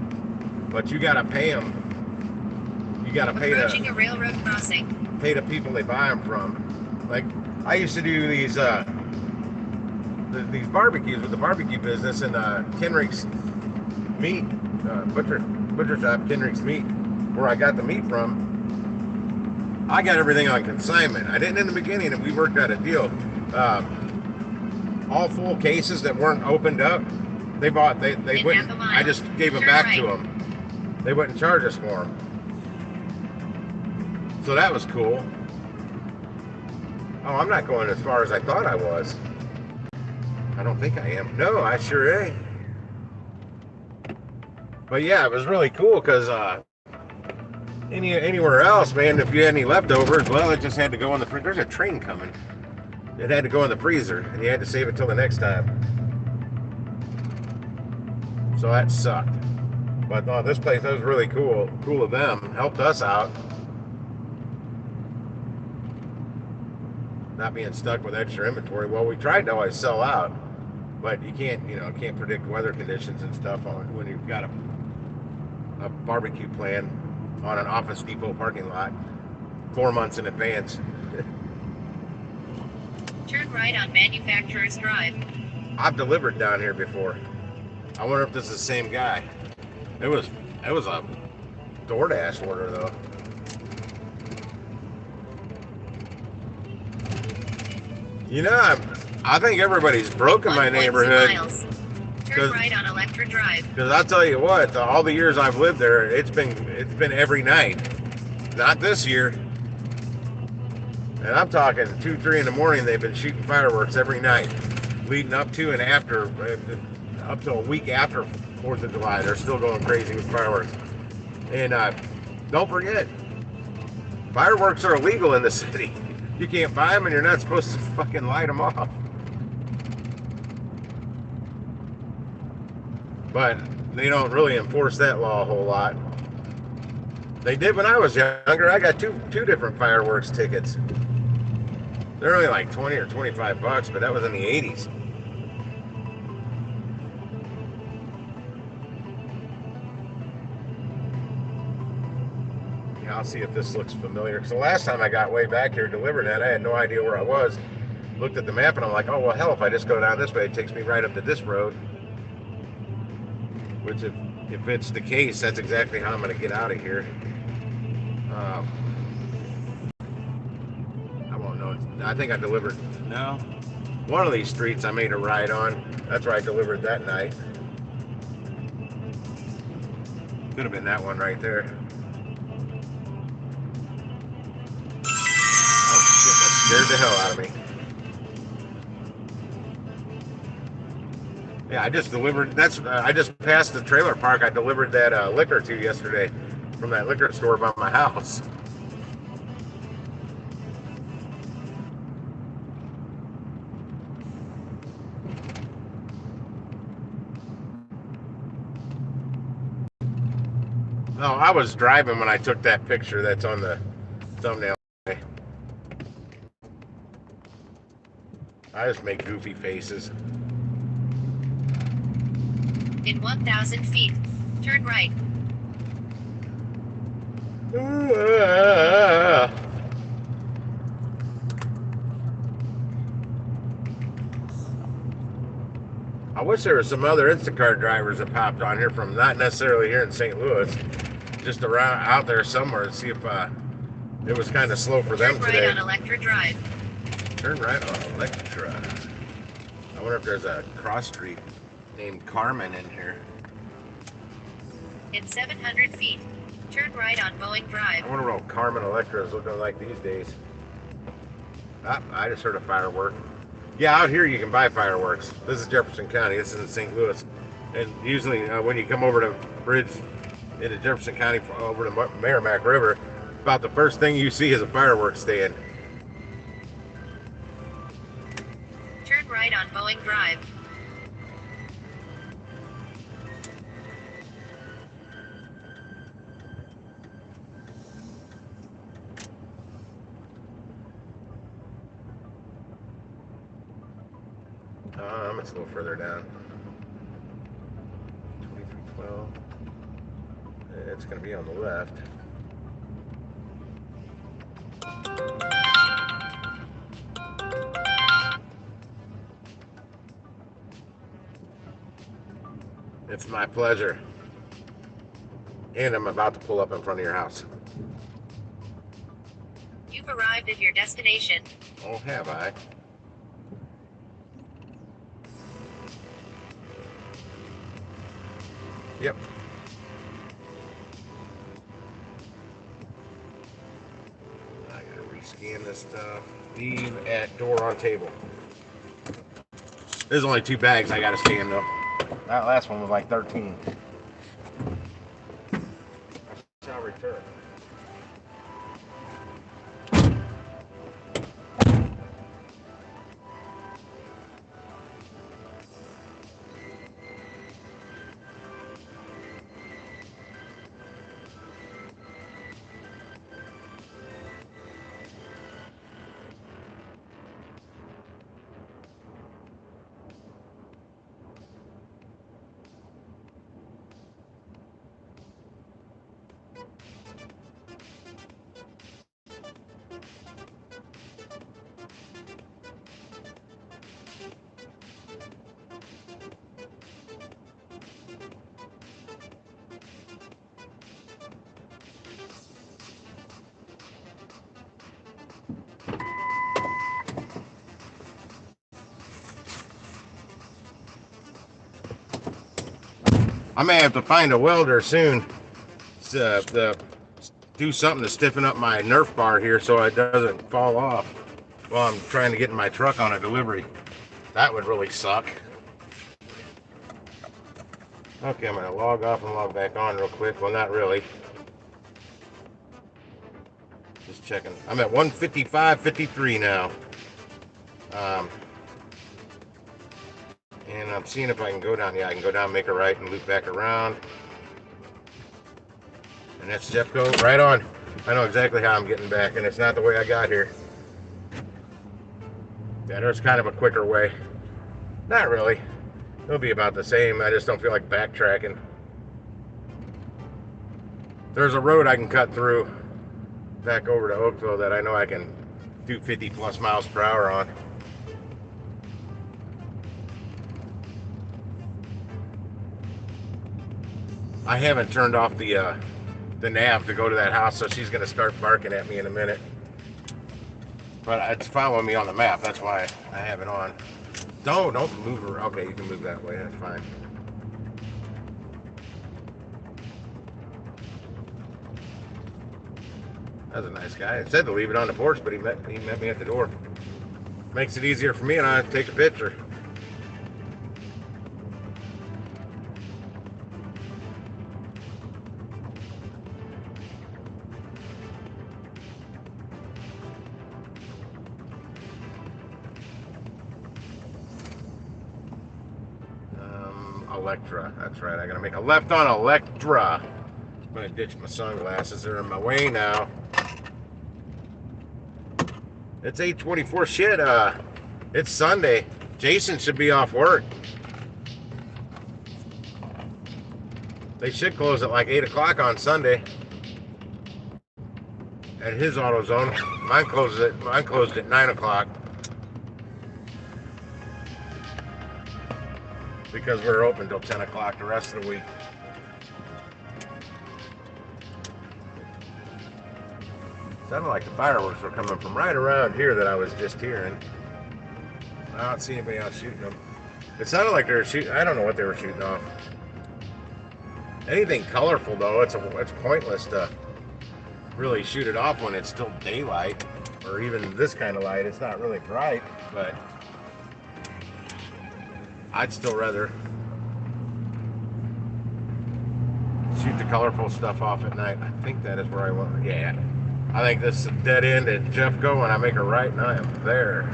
but you got to pay them. You got to pay Approaching a railroad crossing. Pay the people they buy them from. Like I used to do these the these barbecues with the barbecue business and Kenrick's meat, butcher shop, Kenrick's meat, where I got the meat from. I got everything on consignment. I didn't in the beginning, and we worked out a deal. All full cases that weren't opened up, they wouldn't. I just gave them back to them. They wouldn't charge us for them. So that was cool. Oh, I'm not going as far as I thought I was. I don't think I am. No, I sure ain't. But yeah, it was really cool because anywhere else, man, if you had any leftovers, well, it just had to go in the freezer. There's a train coming. It had to go in the freezer, and you had to save it till the next time. So that sucked. But this place, that was really cool. Cool of them. Helped us out. Not being stuck with extra inventory. Well, we tried to always sell out, but you can't predict weather conditions and stuff when you've got a barbecue plan on an Office Depot parking lot 4 months in advance. Turn right on Manufacturer's Drive. I've delivered down here before. I wonder if this is the same guy. It was a DoorDash order though. You know, I think everybody's broke in my neighborhood. Turn right on Electra Drive. Because I'll tell you what, all the years I've lived there, it's been every night. Not this year. And I'm talking 2, 3 in the morning. They've been shooting fireworks every night, leading up to and after, up to a week after 4th of July. They're still going crazy with fireworks. And don't forget, fireworks are illegal in the city. You can't buy them, and you're not supposed to fucking light them off. But they don't really enforce that law a whole lot. They did when I was younger. I got two different fireworks tickets. They're only like 20 or 25 bucks, but that was in the 80s. Yeah, I'll see if this looks familiar. Because the last time I got way back here delivered that, I had no idea where I was. Looked at the map and I'm like, oh, well, hell, if I just go down this way, it takes me right up to this road. Which, if it's the case, that's exactly how I'm going to get out of here. I won't know. I think I delivered, no. One of these streets I made a ride on. That's where I delivered that night. Could have been that one right there. Oh shit, that scared the hell out of me. Yeah, I just delivered, I just passed the trailer park. I delivered that liquor to yesterday from that liquor store by my house. No, I was driving when I took that picture that's on the thumbnail. I just make goofy faces. In 1,000 feet, turn right. I wish there were some other Instacart drivers that popped on here from not necessarily here in St. Louis, just around out there somewhere and see if it was kind of slow for them today. Turn right on Electra Drive. Turn right on Electra. I wonder if there's a cross street named Carmen in here. In 700 feet, turn right on Boeing Drive. I wonder what Carmen Electra is looking like these days. I just heard a firework. Yeah, out here you can buy fireworks. This is Jefferson County. This isn't St. Louis. And usually when you come over to bridge into Jefferson County over the Merrimack River, about the first thing you see is a fireworks stand. Turn right on Boeing Drive. It's a little further down. 2312. It's going to be on the left. It's my pleasure. And I'm about to pull up in front of your house. You've arrived at your destination. Oh, have I? Yep. I gotta rescan this stuff. Leave at door on table. There's only 2 bags I gotta scan though. That last one was like 13. I shall return. I may have to find a welder soon to do something to stiffen up my Nerf bar here so it doesn't fall off while I'm trying to get in my truck on a delivery. That would really suck. Okay, I'm going to log off and log back on real quick. Well, not really. Just checking. I'm at 155.53 now. And I'm seeing if I can go down. Yeah, I can go down, make a right, and loop back around. And that's Jeffco. Right on. I know exactly how I'm getting back, and it's not the way I got here. Yeah, there's kind of a quicker way. Not really. It'll be about the same. I just don't feel like backtracking. There's a road I can cut through back over to Oakville that I know I can do 50 plus miles per hour on. I haven't turned off the nav to go to that house, so she's gonna start barking at me in a minute. But it's following me on the map. That's why I have it on. Don't move her. Okay, you can move that way. That's fine. That's a nice guy. It said to leave it on the porch, but he met me at the door. Makes it easier for me, and I take a picture. Electra. That's right. I gotta make a left on Electra. I'm gonna ditch my sunglasses. They're in my way now. It's 8:24. Shit. It's Sunday. Jason should be off work. They should close at like 8 o'clock on Sunday. At his AutoZone. Mine closed at 9 o'clock. Because we're open till 10 o'clock the rest of the week. Sounded like the fireworks were coming from right around here that I was just hearing. I don't see anybody else shooting them. It sounded like they were shooting. I don't know what they were shooting off. Anything colorful though, it's pointless to really shoot it off when it's still daylight, or even this kind of light. It's not really bright, but I'd still rather shoot the colorful stuff off at night. I think that is where I want. Yeah. I think this is a dead end at Jeffco, and I make a right, and I am there.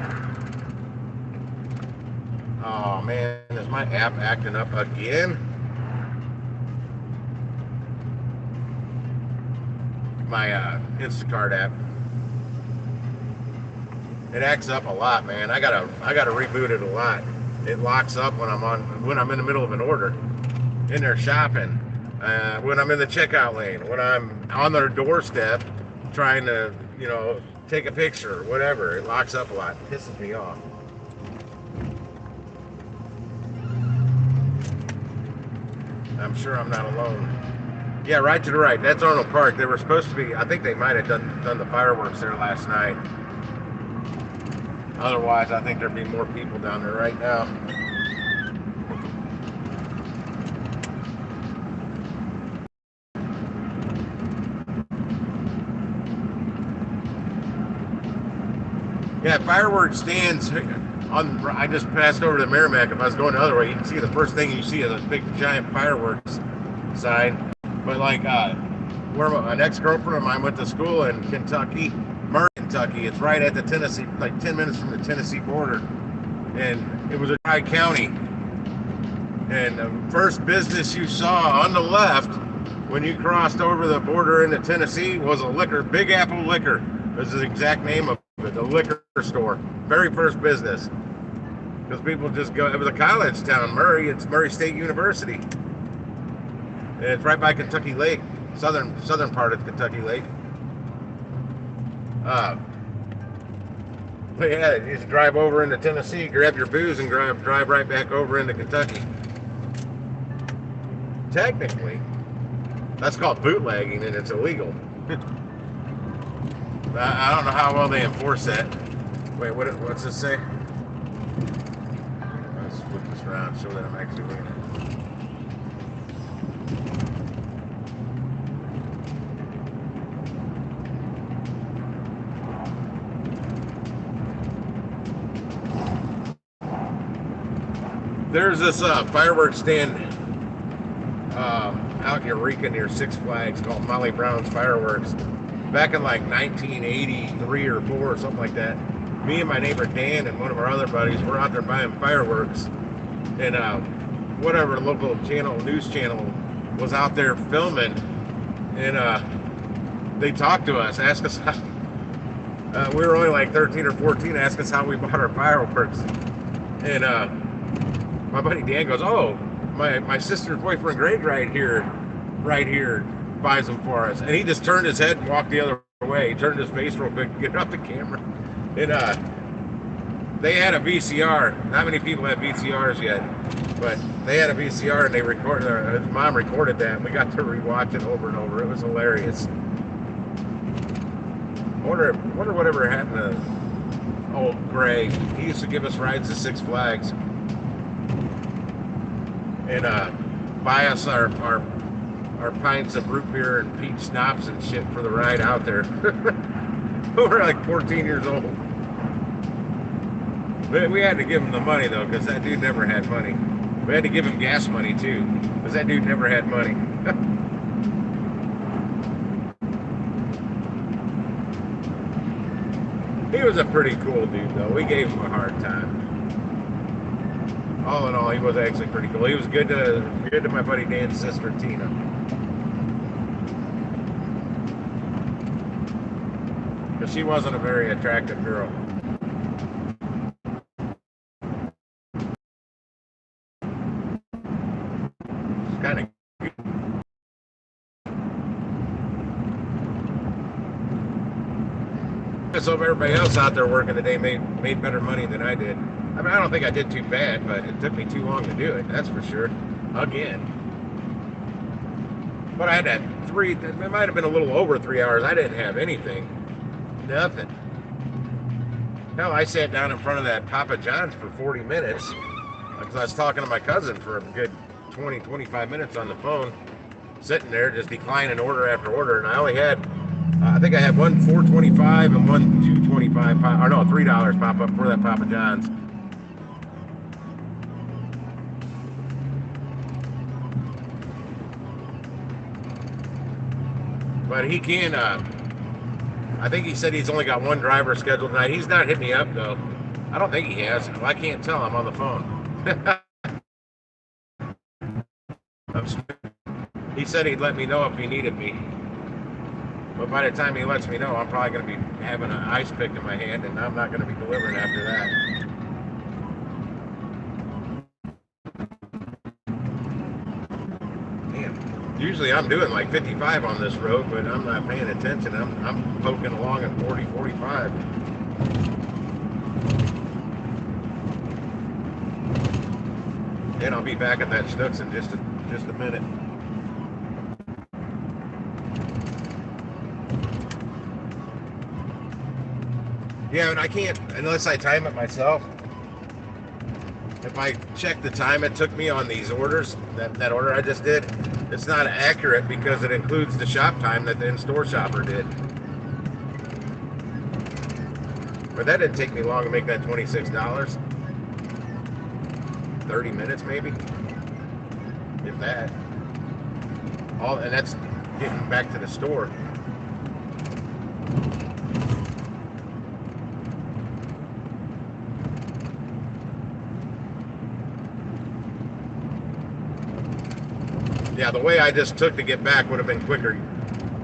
Oh, man. Is my app acting up again? My Instacart app. It acts up a lot, man. I gotta reboot it a lot. It locks up when I'm in the middle of an order, in there shopping, when I'm in the checkout lane, when I'm on their doorstep trying to, take a picture or whatever. It locks up a lot. It pisses me off. I'm sure I'm not alone. Yeah, right to the right. That's Arnold Park. They were supposed to be. I think they might have done the fireworks there last night. Otherwise, I think there'd be more people down there right now. Yeah, fireworks stands on. I just passed over to Merrimack. If I was going the other way, you can see the first thing you see is a big giant fireworks sign. But like, where an ex-girlfriend of mine went to school in Kentucky, Murray, Kentucky. It's right at the Tennessee, like 10 minutes from the Tennessee border, and it was a dry county. And the first business you saw on the left when you crossed over the border into Tennessee was a liquor, Big Apple Liquor. This is the exact name of it, the liquor store. Very first business. Because people just go, it was a college town, Murray. It's Murray State University. And it's right by Kentucky Lake, southern part of Kentucky Lake. But yeah, you just drive over into Tennessee, grab your booze, and drive right back over into Kentucky. Technically, that's called bootlegging, and it's illegal. I don't know how well they enforce that. Wait, what's this say? Let's flip this around so that I'm actually looking at it. There's this fireworks stand out in Eureka near Six Flags called Molly Brown's Fireworks. Back in like 1983 or 4 or something like that, me and my neighbor Dan and one of our other buddies were out there buying fireworks, and whatever local news channel was out there filming, and they talked to us, asked us how, we were only like 13 or 14, asked us how we bought our fireworks, and my buddy Dan goes, "Oh, my sister's boyfriend Greg right here buys them for us," and he just turned his head and walked the other way. He turned his face real quick to get off the camera, and they had a VCR. Not many people have VCRs yet, but they had a VCR, and they recorded. His mom recorded that, and we got to rewatch it over and over. It was hilarious. I wonder whatever happened to old Greg. He used to give us rides to Six Flags and buy us our pints of root beer and peach schnapps and shit for the ride out there. We were like 14 years old. But we had to give him the money though, because that dude never had money. We had to give him gas money too, because that dude never had money. He was a pretty cool dude though. We gave him a hard time. All in all, he was actually pretty cool. He was good to my buddy Dan's sister Tina. Because she wasn't a very attractive girl. She's kind of cute. Let's hope everybody else out there working today made better money than I did. I mean, I don't think I did too bad, but it took me too long to do it, that's for sure. Again. But I had that it might have been a little over 3 hours. I didn't have anything. Nothing. Hell, I sat down in front of that Papa John's for 40 minutes because I was talking to my cousin for a good 20, 25 minutes on the phone, sitting there just declining order after order, and I only had, I think I had one $4.25 and one $2.25, or no, $3 pop up for that Papa John's. But he can, I think he said he's only got one driver scheduled tonight. He's not hit me up though. I don't think he has. Well, I can't tell. I'm on the phone. He said he'd let me know if he needed me. But by the time he lets me know, I'm probably going to be having an ice pick in my hand, and I'm not going to be delivering after that. Damn. Usually I'm doing like 55 on this road, but I'm not paying attention. I'm poking along at 40, 45. And I'll be back at that Schnucks in just just a minute. Yeah, and I can't, unless I time it myself. If I check the time it took me on these orders, that order I just did, it's not accurate because it includes the shop time that the in-store shopper did. But that didn't take me long to make that $26. 30 minutes maybe, if that. And that's getting back to the store. Yeah, the way I just took to get back would have been quicker.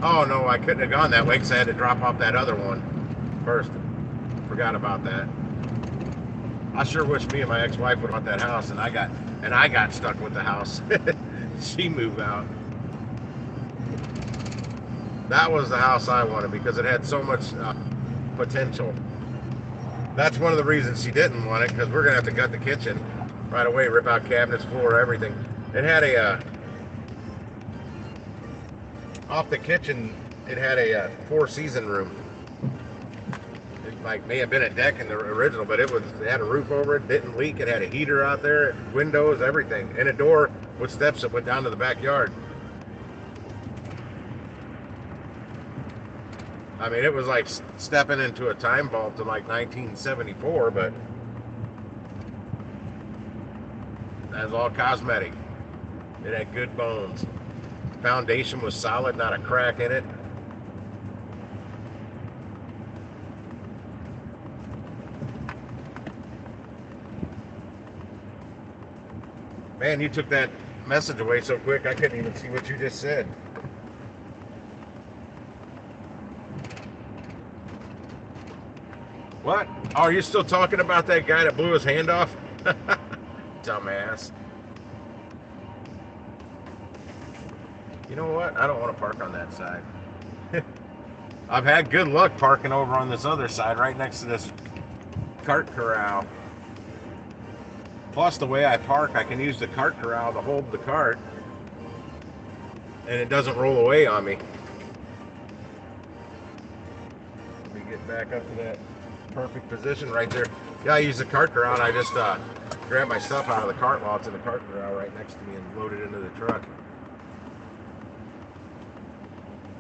Oh no, I couldn't have gone that way because I had to drop off that other one first. Forgot about that. I sure wish me and my ex-wife would have bought that house, and I got stuck with the house. She moved out. That was the house I wanted because it had so much potential. That's one of the reasons she didn't want it, because we're gonna have to gut the kitchen right away, rip out cabinets, floor, everything. It had a off the kitchen. It had a four-season room. It may have been a deck in the original, but it had a roof over it, didn't leak. It had a heater out there, windows, everything, and a door with steps that went down to the backyard. I mean, it was like stepping into a time vault to like 1974, but that was all cosmetic. It had good bones. Foundation was solid, not a crack in it. Man, you took that message away so quick, I couldn't even see what you just said. What? Oh, are you still talking about that guy that blew his hand off? Dumbass. You know what? I don't want to park on that side. I've had good luck parking over on this other side, right next to this cart corral. Plus, the way I park, I can use the cart corral to hold the cart, and it doesn't roll away on me. Let me get back up to that perfect position right there. Yeah, I use the cart corral, and I just grab my stuff out of the cart while it's in the cart corral right next to me and load it into the truck.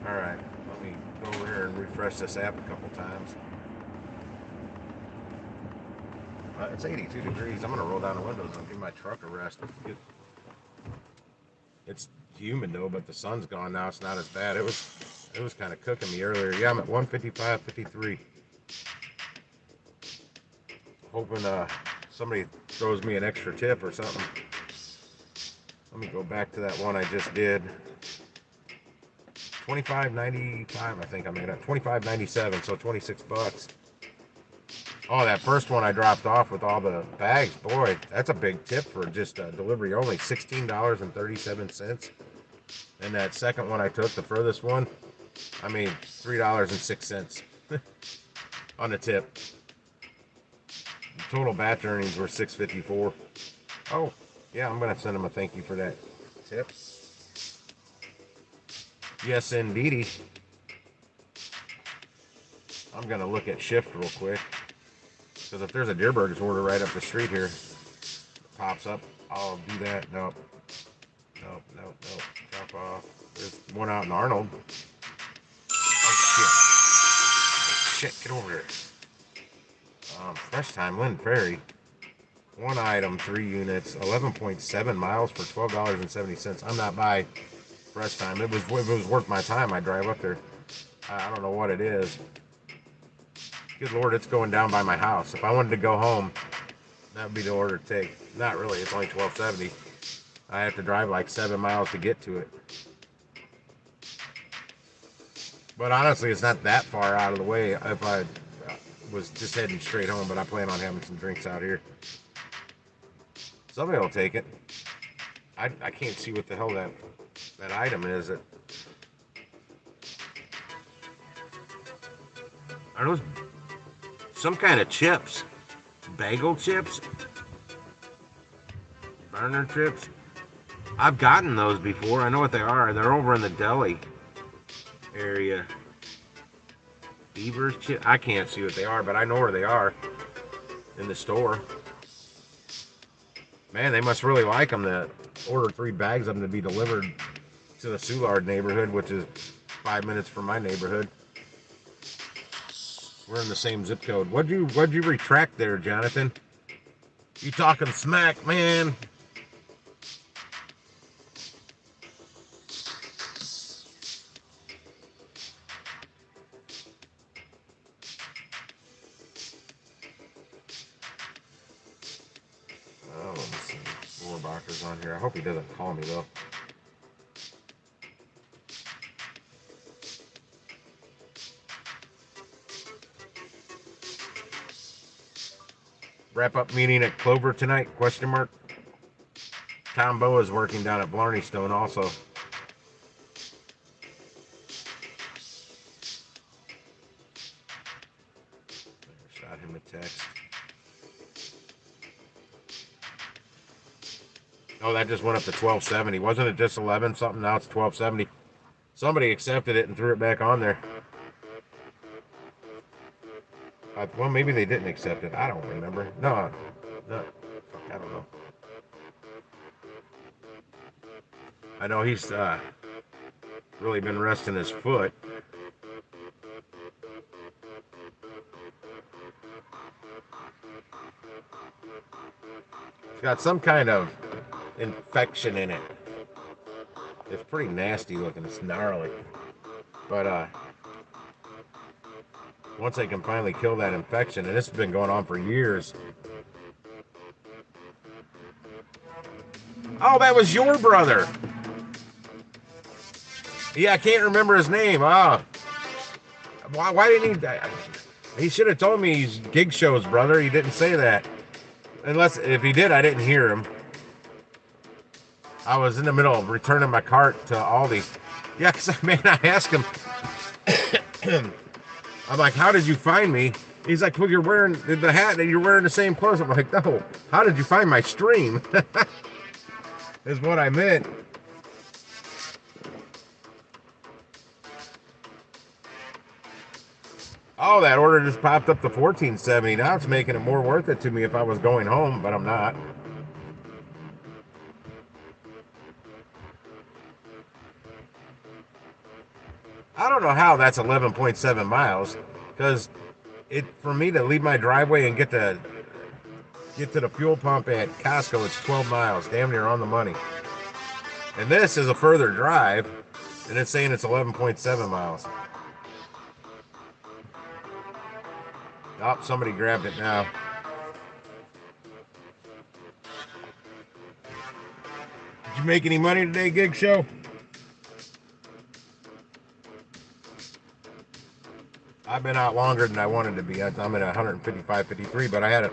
All right, let me go over here and refresh this app a couple times. It's 82 degrees. I'm gonna roll down the windows and give my truck a rest. It's humid though, but the sun's gone now. It's not as bad. It was kind of cooking me earlier. Yeah, I'm at 155.53. Hoping somebody throws me an extra tip or something. Let me go back to that one I just did. $25.95, I think I made it. $25.97, so $26. Oh, that first one I dropped off with all the bags, boy, that's a big tip for just delivery only. $16.37. And that second one I took, the furthest one, I made $3.06 on the tip. The total batch earnings were $6.54. Oh, yeah, I'm gonna send them a thank you for that tip. Yes, indeedy. I'm gonna look at shift real quick, because if there's a Deerberg's order right up the street here, it pops up, I'll do that. Nope. Drop off. There's one out in Arnold. Oh shit, get over here. Fresh time, Lynn Prairie. One item, 3 units, 11.7 miles for $12.70. I'm not by Fresh time. It was worth my time. I drive up there. I don't know what it is. Good Lord, it's going down by my house. If I wanted to go home, that would be the order to take. Not really. It's only $12.70. I have to drive like 7 miles to get to it. But honestly, it's not that far out of the way if I was just heading straight home, but I plan on having some drinks out here. Somebody will take it. I can't see what the hell that item is. Are those some kind of chips? Bagel chips? Burner chips? I've gotten those before. I know what they are. They're over in the deli area. Beavers chip. I can't see what they are, but I know where they are in the store. Man, they must really like them to order 3 bags of them to be delivered to the Soulard neighborhood, which is 5 minutes from my neighborhood. We're in the same zip code. What'd you retract there, Jonathan? You talking smack, man? Oh, let me see. Rohrbach's on here. I hope he doesn't call me though. Wrap up meeting at Clover tonight? Question mark. Tom Boa is working down at Blarney Stone also. Shot him a text. Oh, that just went up to 1270. Wasn't it just 11 something? Now it's 1270. Somebody accepted it and threw it back on there. Well, maybe they didn't accept it. I don't remember. No. I don't know. I know he's really been resting his foot. It's got some kind of infection in it. It's pretty nasty looking. It's gnarly. But once they can finally kill that infection, and this has been going on for years. Oh, that was your brother. Yeah, I can't remember his name. Oh, why didn't he? He should have told me he's Gig Show's brother. He didn't say that. Unless, if he did, I didn't hear him. I was in the middle of returning my cart to Aldi. Yeah, because, man, I asked him. I'm like, how did you find me? He's like, well, you're wearing the hat and you're wearing the same clothes. I'm like, no, how did you find my stream? Is what I meant. Oh, that order just popped up to $14.70. Now it's making it more worth it to me if I was going home, but I'm not. I don't know how that's 11.7 miles, because for me to leave my driveway and get to the fuel pump at Costco, it's 12 miles, damn near on the money. And this is a further drive, and it's saying it's 11.7 miles. Oh, somebody grabbed it now. Did you make any money today, Gig Show? I've been out longer than I wanted to be. I'm at 155.53, but I had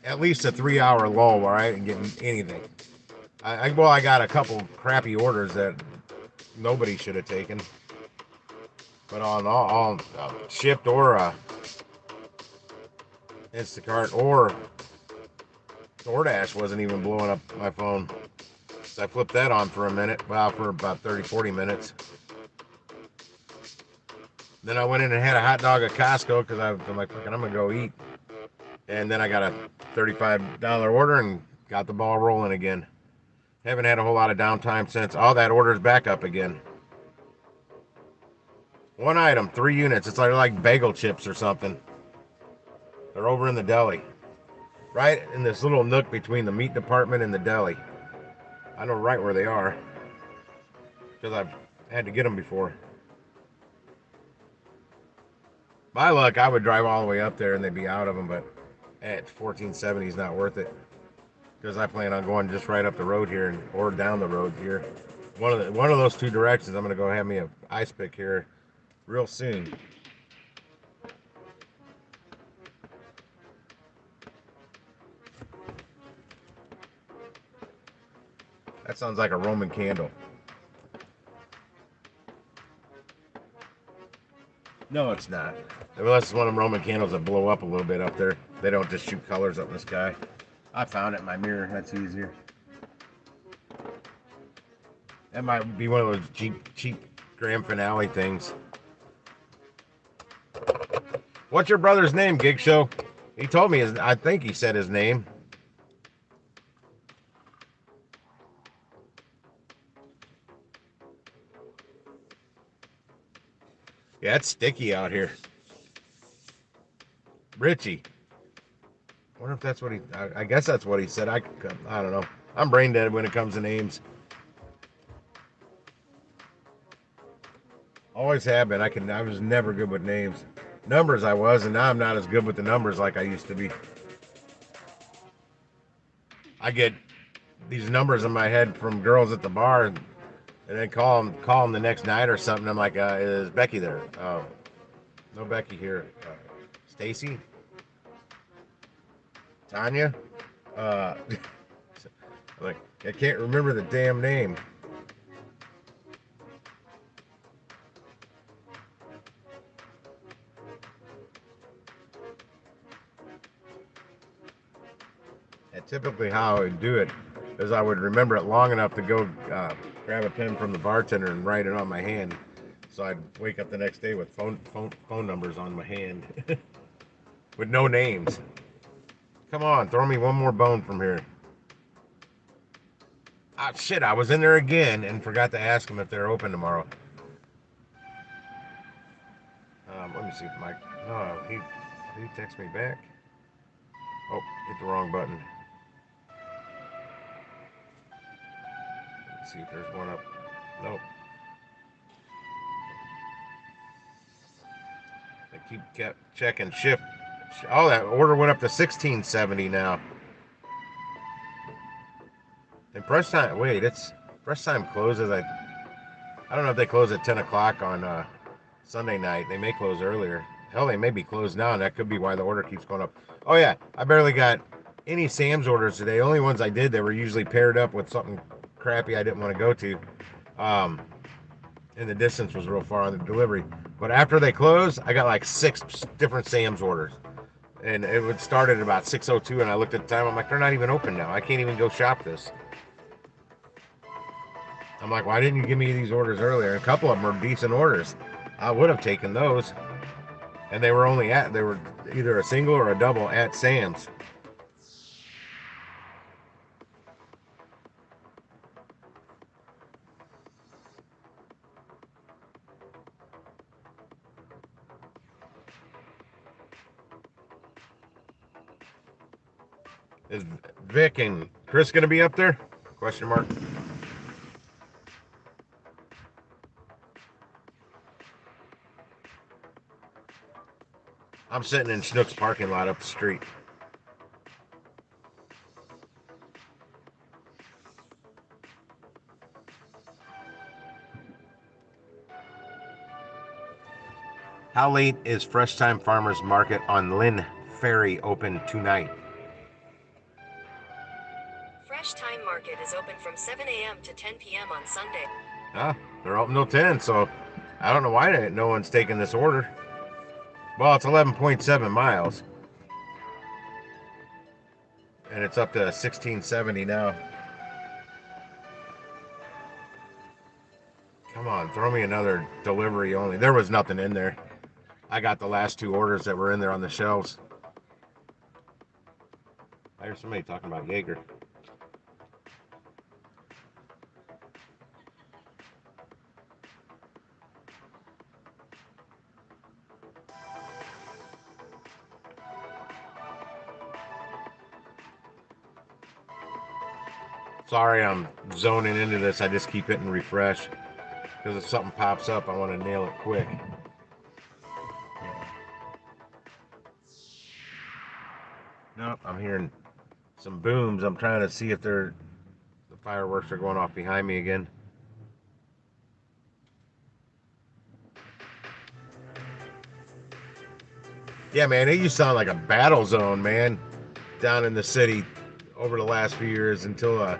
at least a 3-hour lull where I didn't get anything. I got a couple crappy orders that nobody should have taken, but on all shipped or Instacart or DoorDash wasn't even blowing up my phone. So I flipped that on for a minute, well, for about 30-40 minutes. Then I went in and had a hot dog at Costco because I'm like, I'm gonna go eat. And then I got a $35 order and got the ball rolling again. Haven't had a whole lot of downtime since. Oh, that order's back up again. One item, 3 units. It's like bagel chips or something. They're over in the deli. Right in this little nook between the meat department and the deli. I know right where they are, because I've had to get them before. My luck, I would drive all the way up there and they'd be out of them, but at 1470 is not worth it, because I plan on going just right up the road here or down the road here. One of those two directions. I'm gonna go have me a ice pick here real soon. That sounds like a Roman candle. No, it's not. Unless it's one of them Roman candles that blow up a little bit up there. They don't just shoot colors up in the sky. I found it in my mirror. That's easier. That might be one of those cheap grand finale things. What's your brother's name, Gig Show? He told me I think he said his name. Yeah, it's sticky out here. Richie. I wonder if that's what I guess that's what he said. I don't know. I'm brain dead when it comes to names. Always have been. I was never good with names. Numbers I was, and now I'm not as good with the numbers like I used to be. I get these numbers in my head from girls at the bar, and then call them the next night or something. I'm like, is Becky there? Oh, no Becky here. Stacy, Tanya. Uh, like I can't remember the damn name. And typically, how I would do it is I would remember it long enough to go grab a pen from the bartender and write it on my hand. So I'd wake up the next day with phone numbers on my hand with no names. Come on, throw me one more bone from here. Ah, shit, I was in there again and forgot to ask them if they're open tomorrow. Let me see if Mike. Oh, he texted me back. Oh, hit the wrong button. Let's see if there's one up. Nope. I kept checking shift. Oh, that order went up to 1670 now. And press time. Wait, it's press time closes. I don't know if they close at 10 o'clock on Sunday night. They may close earlier. Hell, they may be closed now, and that could be why the order keeps going up. Oh yeah, I barely got any Sam's orders today. Only ones I did that were usually paired up with something crappy I didn't want to go to. And the distance was real far on the delivery. But after they closed, I got like 6 different Sam's orders. And it would start at about 6:02, and I looked at the time. I'm like, they're not even open now. I can't even go shop this. I'm like, why didn't you give me these orders earlier? A couple of them are decent orders. I would have taken those. And they were either a single or a double at Sam's. Is Vic and Chris going to be up there? Question mark. I'm sitting in Schnook's parking lot up the street. How late is Fresh Time Farmers Market on Lynn Ferry open tonight? Fresh Time Market is open from 7 a.m. to 10 p.m. on Sunday. They're open till 10, so I don't know why no one's taking this order. Well, it's 11.7 miles. And it's up to 1670 now. Come on, throw me another delivery only. There was nothing in there. I got the last 2 orders that were in there on the shelves. I hear somebody talking about Jaeger. Sorry, I'm zoning into this. I just keep hitting refresh because if something pops up, I want to nail it quick. Nope, I'm hearing some booms. I'm trying to see if the fireworks are going off behind me again. Yeah, man, it used to sound like a battle zone, man, down in the city over the last few years until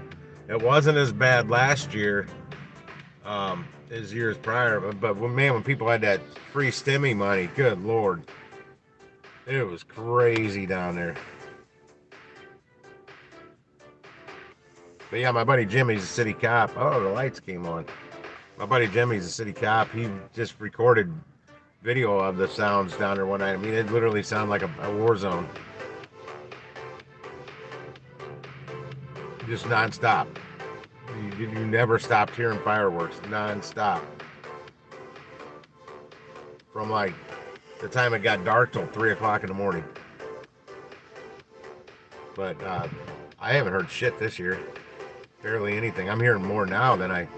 it wasn't as bad last year as years prior. But when people had that free STEMI money, good Lord, it was crazy down there. But yeah, my buddy Jimmy's a city cop. Oh, the lights came on. My buddy Jimmy's a city cop. He just recorded video of the sounds down there one night. I mean, it literally sounded like a war zone. Just nonstop. You never stopped hearing fireworks. Nonstop. From like the time it got dark till 3 o'clock in the morning. But I haven't heard shit this year. Barely anything. I'm hearing more now than I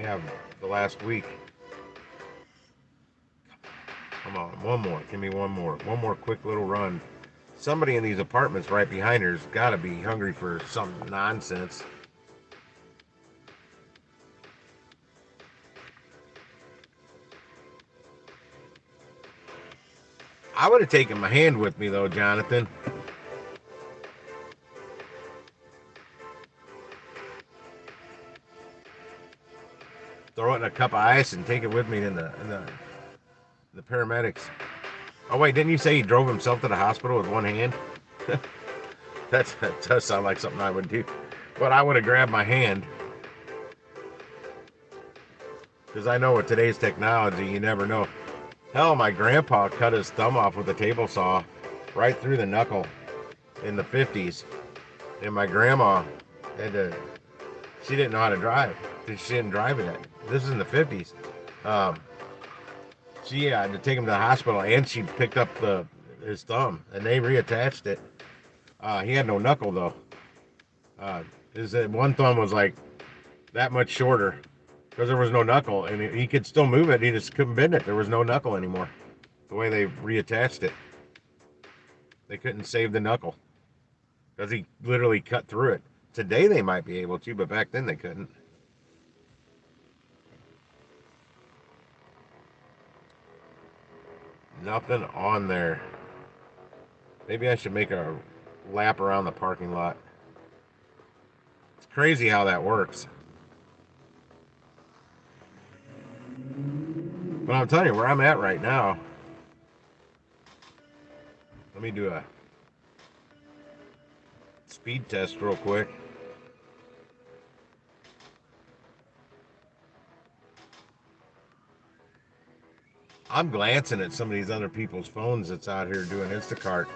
have the last week. Come on, one more. Give me one more. One more quick little run. Somebody in these apartments right behind her's got to be hungry for some nonsense. I would have taken my hand with me though, Jonathan. Throw it in a cup of ice and take it with me in the paramedics. Oh wait, didn't you say he drove himself to the hospital with one hand? That does sound like something I would do. But I would have grabbed my hand. Because I know with today's technology, you never know. Hell, my grandpa cut his thumb off with a table saw right through the knuckle in the 50s. And my grandma had to, she didn't know how to drive. She didn't drive it. This is in the 50s. She had to take him to the hospital, and she picked up his thumb, and they reattached it. He had no knuckle, though. His one thumb was like that much shorter because there was no knuckle, and he could still move it. He just couldn't bend it. There was no knuckle anymore. The way they reattached it, they couldn't save the knuckle because he literally cut through it. Today they might be able to, but back then they couldn't. Nothing on there. Maybe I should make a lap around the parking lot. It's crazy how that works. But I'm telling you, where I'm at right now, let me do a speed test real quick. I'm glancing at some of these other people's phones that's out here doing Instacart.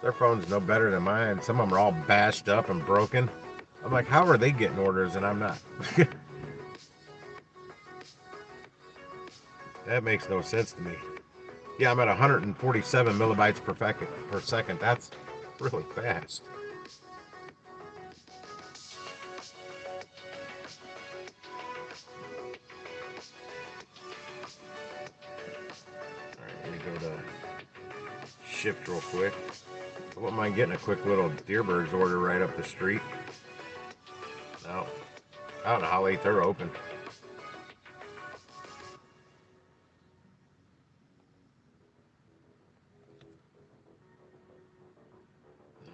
Their phone's no better than mine. Some of them are all bashed up and broken. I'm like, how are they getting orders and I'm not? That makes no sense to me. Yeah, I'm at 147 millibytes per second. That's really fast. All right, let me go to shift real quick. I wouldn't mind getting a quick little Deerberg's order right up the street. No, I don't know how late they're open.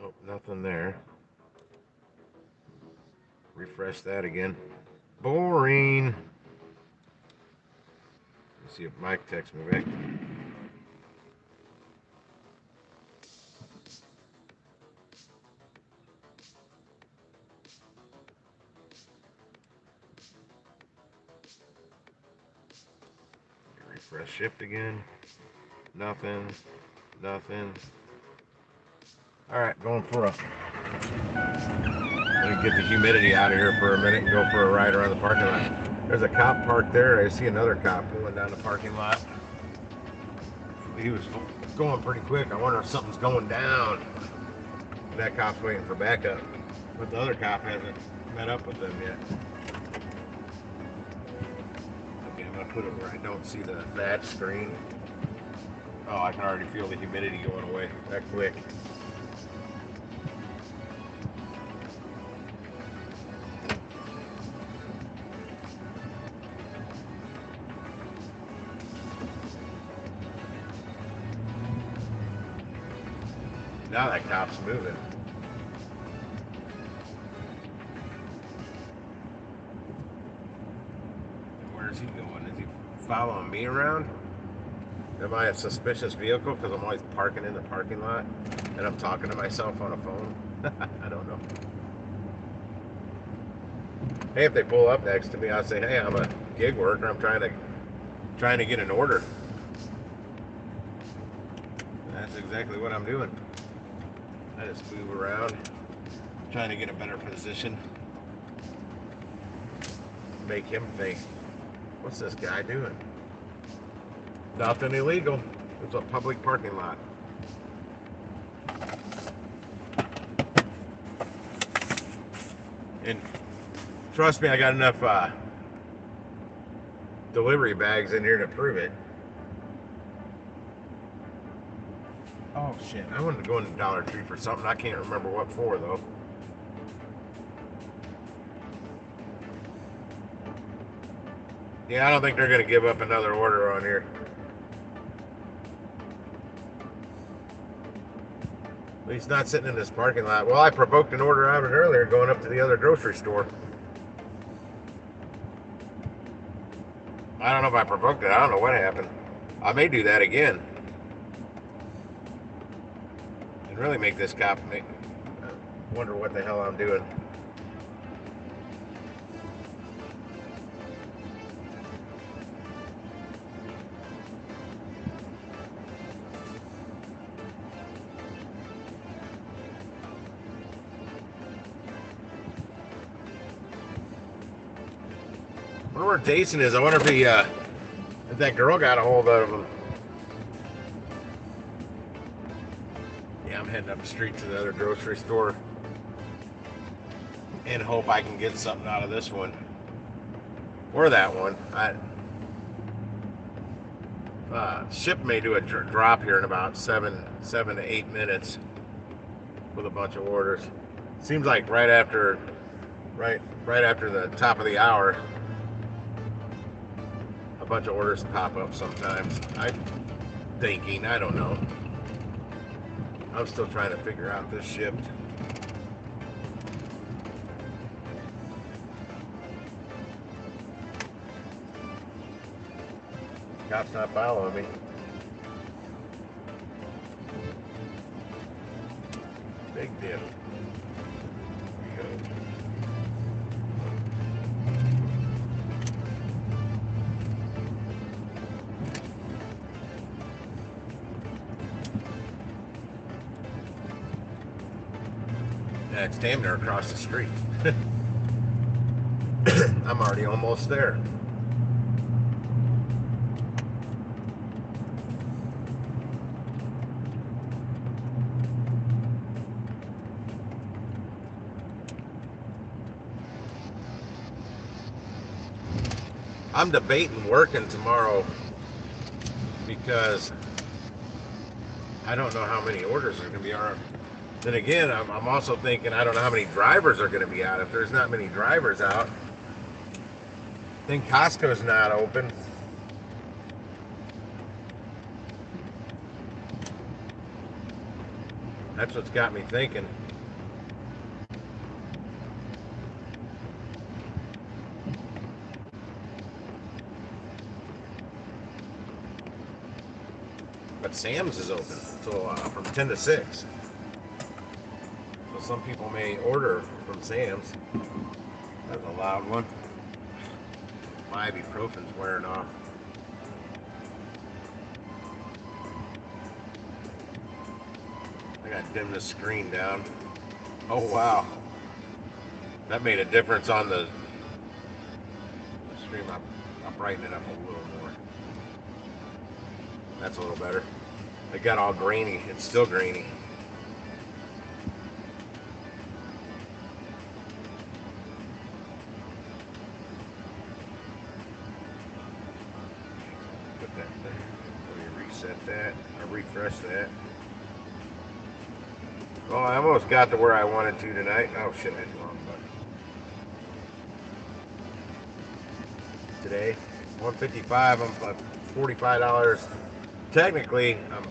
Nope, nothing there. Refresh that again. Boring. Let's see if Mike texts me back. Refresh shift again. Nothing. Nothing. Alright, going for a... Let me get the humidity out of here for a minute and go for a ride around the parking lot. There's a cop parked there. I see another cop pulling down the parking lot. He was going pretty quick. I wonder if something's going down. That cop's waiting for backup. But the other cop hasn't met up with them yet. Okay, I'm going to put it where I don't see that screen. Oh, I can already feel the humidity going away that quick. Now that cop's moving. Where's he going? Is he following me around? Am I a suspicious vehicle because I'm always parking in the parking lot and I'm talking to myself on a phone? I don't know. Hey, if they pull up next to me, I'll say, hey, I'm a gig worker. I'm trying to get an order. That's exactly what I'm doing. I just move around, trying to get a better position. Make him think, what's this guy doing? Nothing illegal. It's a public parking lot. And trust me, I got enough delivery bags in here to prove it. Oh shit, I wanted to go into Dollar Tree for something. I can't remember what for though. Yeah, I don't think they're going to give up another order on here. He's not sitting in this parking lot. Well, I provoked an order out of it earlier going up to the other grocery store. I don't know if I provoked it. I don't know what happened. I may do that again. And really make this cop wonder what the hell I'm doing. I wonder where Jason is. I wonder if if that girl got a hold of him. Yeah, I'm heading up the street to the other grocery store and hope I can get something out of this one or that one. Ship may do a drop here in about 7 to 8 minutes with a bunch of orders. Seems like right after the top of the hour, a bunch of orders pop up sometimes. I'm thinking, I don't know. I'm still trying to figure out this shift. Cop's not following me. Big deal. Yeah, it's damn near across the street. I'm already almost there. I'm debating working tomorrow because I don't know how many orders are going to be on. Then again, I'm also thinking I don't know how many drivers are going to be out. If there's not many drivers out, then Costco's not open. That's what's got me thinking. But Sam's is open until from 10 to 6. So some people may order from Sam's. That's a loud one. My ibuprofen's wearing off. I gotta dim the screen down. Oh wow. That made a difference on the stream. I'll brighten it up a little more. That's a little better. It got all grainy. It's still grainy. Put that there. Let me reset that. Or refresh that. Oh, I almost got to where I wanted to tonight. Oh shit, I hit the wrong button. Today, 155. I'm $45. Technically, I'm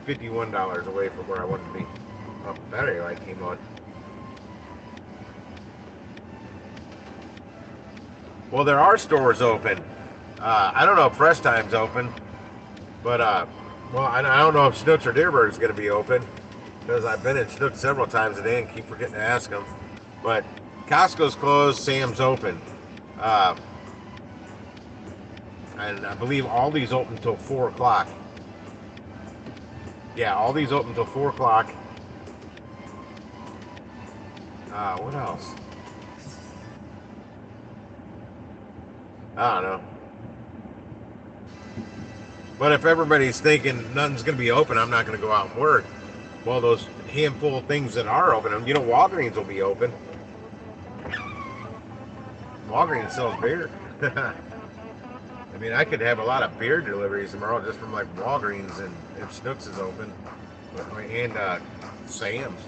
$51 away from where I want to be. Oh, battery light came on. Well, there are stores open. I don't know if Fresh Time's open, but well, I don't know if Snooks or Deerberg is going to be open. because I've been in Schnucks several times a day and keep forgetting to ask them. But Costco's closed, Sam's open. Uh, and I believe Aldi's open until 4 o'clock. Yeah, Aldi's open until 4 o'clock. What else? I don't know. But if everybody's thinking nothing's going to be open, I'm not going to go out and work. Well, those handful of things that are open, Walgreens will be open. Walgreens sells beer. I mean, I could have a lot of beer deliveries tomorrow just from like Walgreens and if Schnucks is open, and Sam's.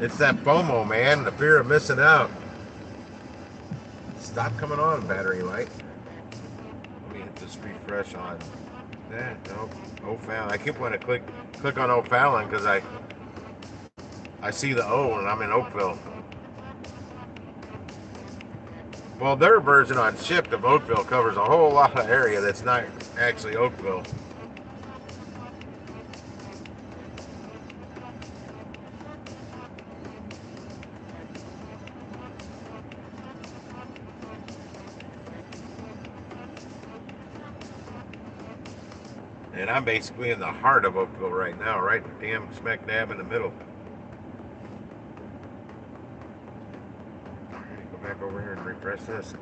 It's that FOMO, man, the fear of missing out. Stop coming on, battery light. Let me hit this refresh on that. Nope. O'Fallon. I keep wanting to click on O'Fallon because I see the O and I'm in Oakville. Well, their version on Shipt of Oakville covers a whole lot of area that's not actually Oakville. And I'm basically in the heart of Oakville right now, right damn smack dab in the middle. Go back over here and refresh this.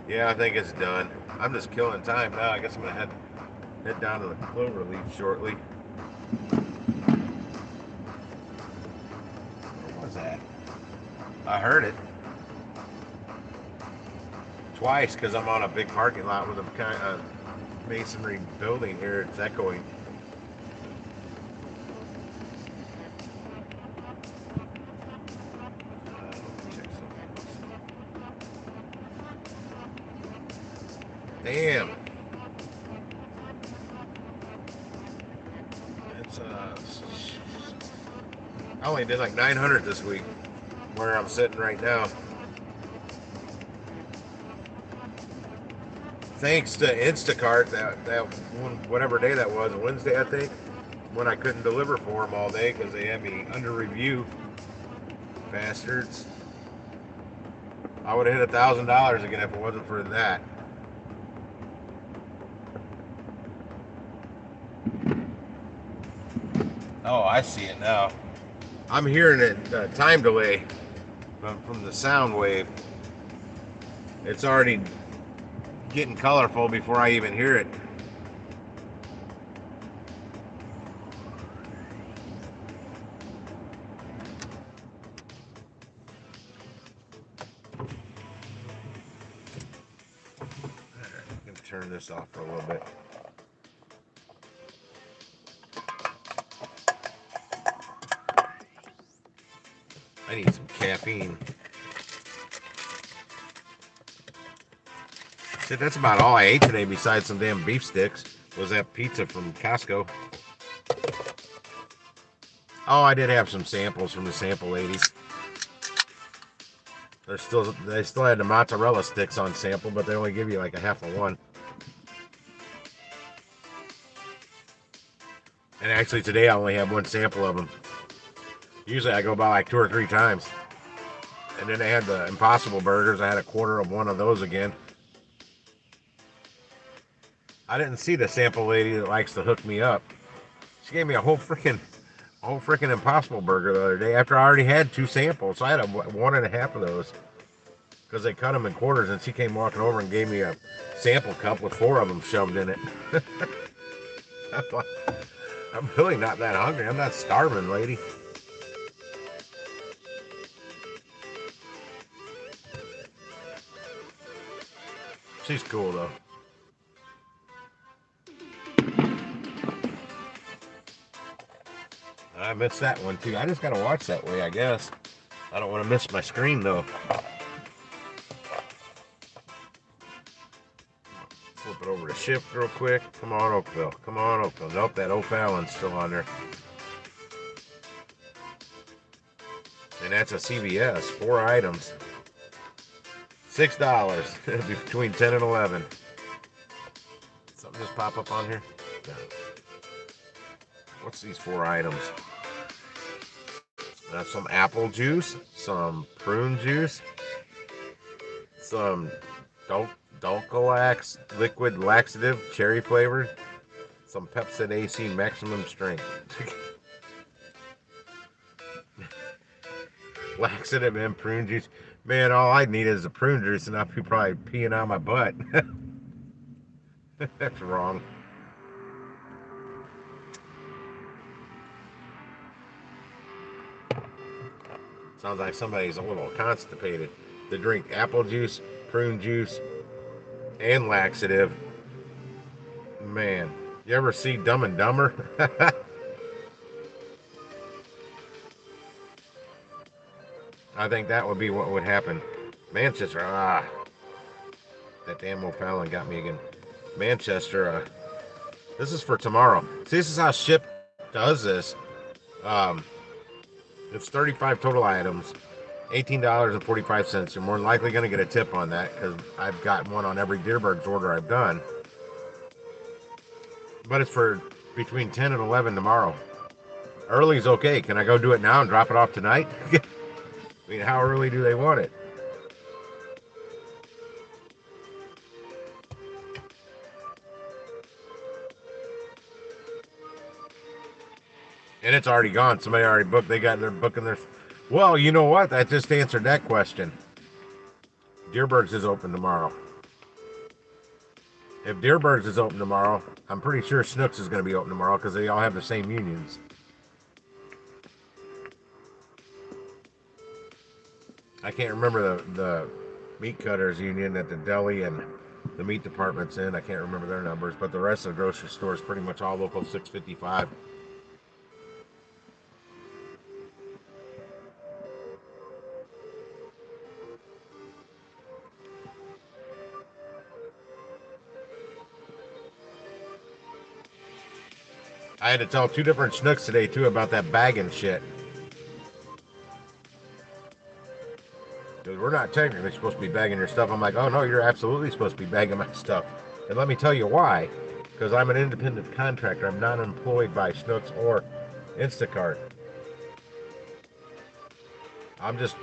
Yeah, I think it's done. I'm just killing time now. I guess I'm gonna head down to the clover leaf shortly. What was that? I heard it twice because I'm on a big parking lot with a kind of masonry building here. It's echoing. Damn. It's I only did like 900 this week where I'm sitting right now. Thanks to Instacart, that one, whatever day that was, Wednesday I think, when I couldn't deliver for them all day because they had me under review, bastards. I would have hit $1,000 again if it wasn't for that. Oh, I see it now. I'm hearing it time delay from the sound wave. It's already getting colorful before I even hear it. I'm gonna turn this off for a little bit. I need some caffeine. Shit, that's about all I ate today besides some damn beef sticks. Was that pizza from Costco? Oh, I did have some samples from the sample ladies. They still had the mozzarella sticks on sample, but they only give you like a half of one. And actually today I only have one sample of them. Usually I go by like 2 or 3 times. And then they had the Impossible Burgers. I had a quarter of one of those again. I didn't see the sample lady that likes to hook me up. She gave me a whole freaking Impossible Burger the other day after I already had 2 samples. So I had one and a half of those because they cut them in quarters, and she came walking over and gave me a sample cup with 4 of them shoved in it. I'm really not that hungry. I'm not starving, lady. She's cool though. I missed that one too. I just gotta watch that way, I guess. I don't want to miss my screen though. Flip it over to Shipt real quick. Come on, Oakville. Come on, Oakville. Nope, that O'Fallon's still on there. And that's a CVS. 4 items. $6 between 10 and 11. just pop up on here? No. What's these 4 items? Some apple juice, some prune juice, some Dulcolax liquid laxative, cherry flavored, some Pepsid AC maximum strength. Laxative and prune juice. Man, all I need is a prune juice, and I'll be probably peeing out my butt. That's wrong. Sounds like somebody's a little constipated. They drink apple juice, prune juice, and laxative. Man, you ever see Dumb and Dumber? I think that would be what would happen. Manchester, that damn O'Fallon got me again. Manchester, this is for tomorrow. See, this is how Ship does this. Um, it's 35 total items, $18.45. You're more than likely going to get a tip on that because I've gotten one on every Deerberg's order I've done. But it's for between 10 and 11 tomorrow. Early's okay. Can I go do it now and drop it off tonight? I mean, how early do they want it? And it's already gone. Somebody already booked. They're booking their. Well, you know what? That just answered that question. Deerberg's is open tomorrow. If Deerberg's is open tomorrow, I'm pretty sure Schnucks is going to be open tomorrow because they all have the same unions. I can't remember the meat cutters union that the deli and the meat department's in. I can't remember their numbers, but the rest of the grocery store is pretty much all local 655. I had to tell 2 different Schnucks today too about that bagging shit. Because we're not technically supposed to be bagging your stuff. I'm like, oh no, you're absolutely supposed to be bagging my stuff. And let me tell you why. Because I'm an independent contractor. I'm not employed by Schnucks or Instacart. I'm just,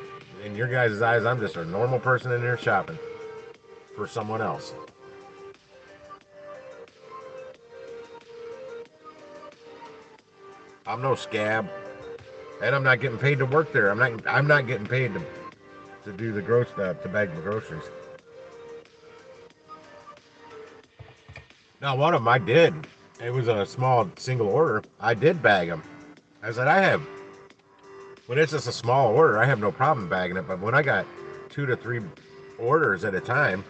in your guys' eyes, I'm just a normal person in there shopping for someone else. I'm no scab, and I'm not getting paid to work there. I'm not getting paid to do the to bag the groceries. Now, one of them I did. It was a small single order. I did bag them. I said when it's just a small order, I have no problem bagging it. But when I got 2 to 3 orders at a time,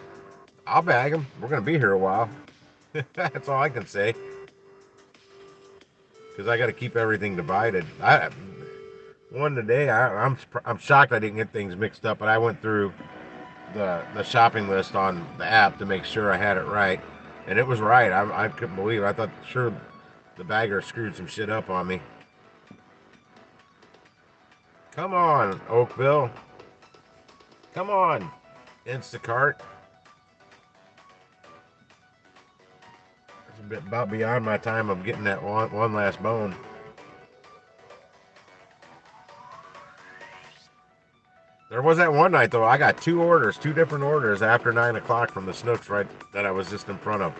I'll bag them. We're gonna be here a while. That's all I can say. Because I got to keep everything divided. One today, I'm shocked I didn't get things mixed up, but I went through the shopping list on the app to make sure I had it right, and it was right. I couldn't believe it. I thought sure the bagger screwed some shit up on me. Come on, Oakville. Come on, Instacart. It's a bit about beyond my time of getting that one last bone. There was that one night though. I got 2 different orders after 9 o'clock from the Snooks right that I was just in front of.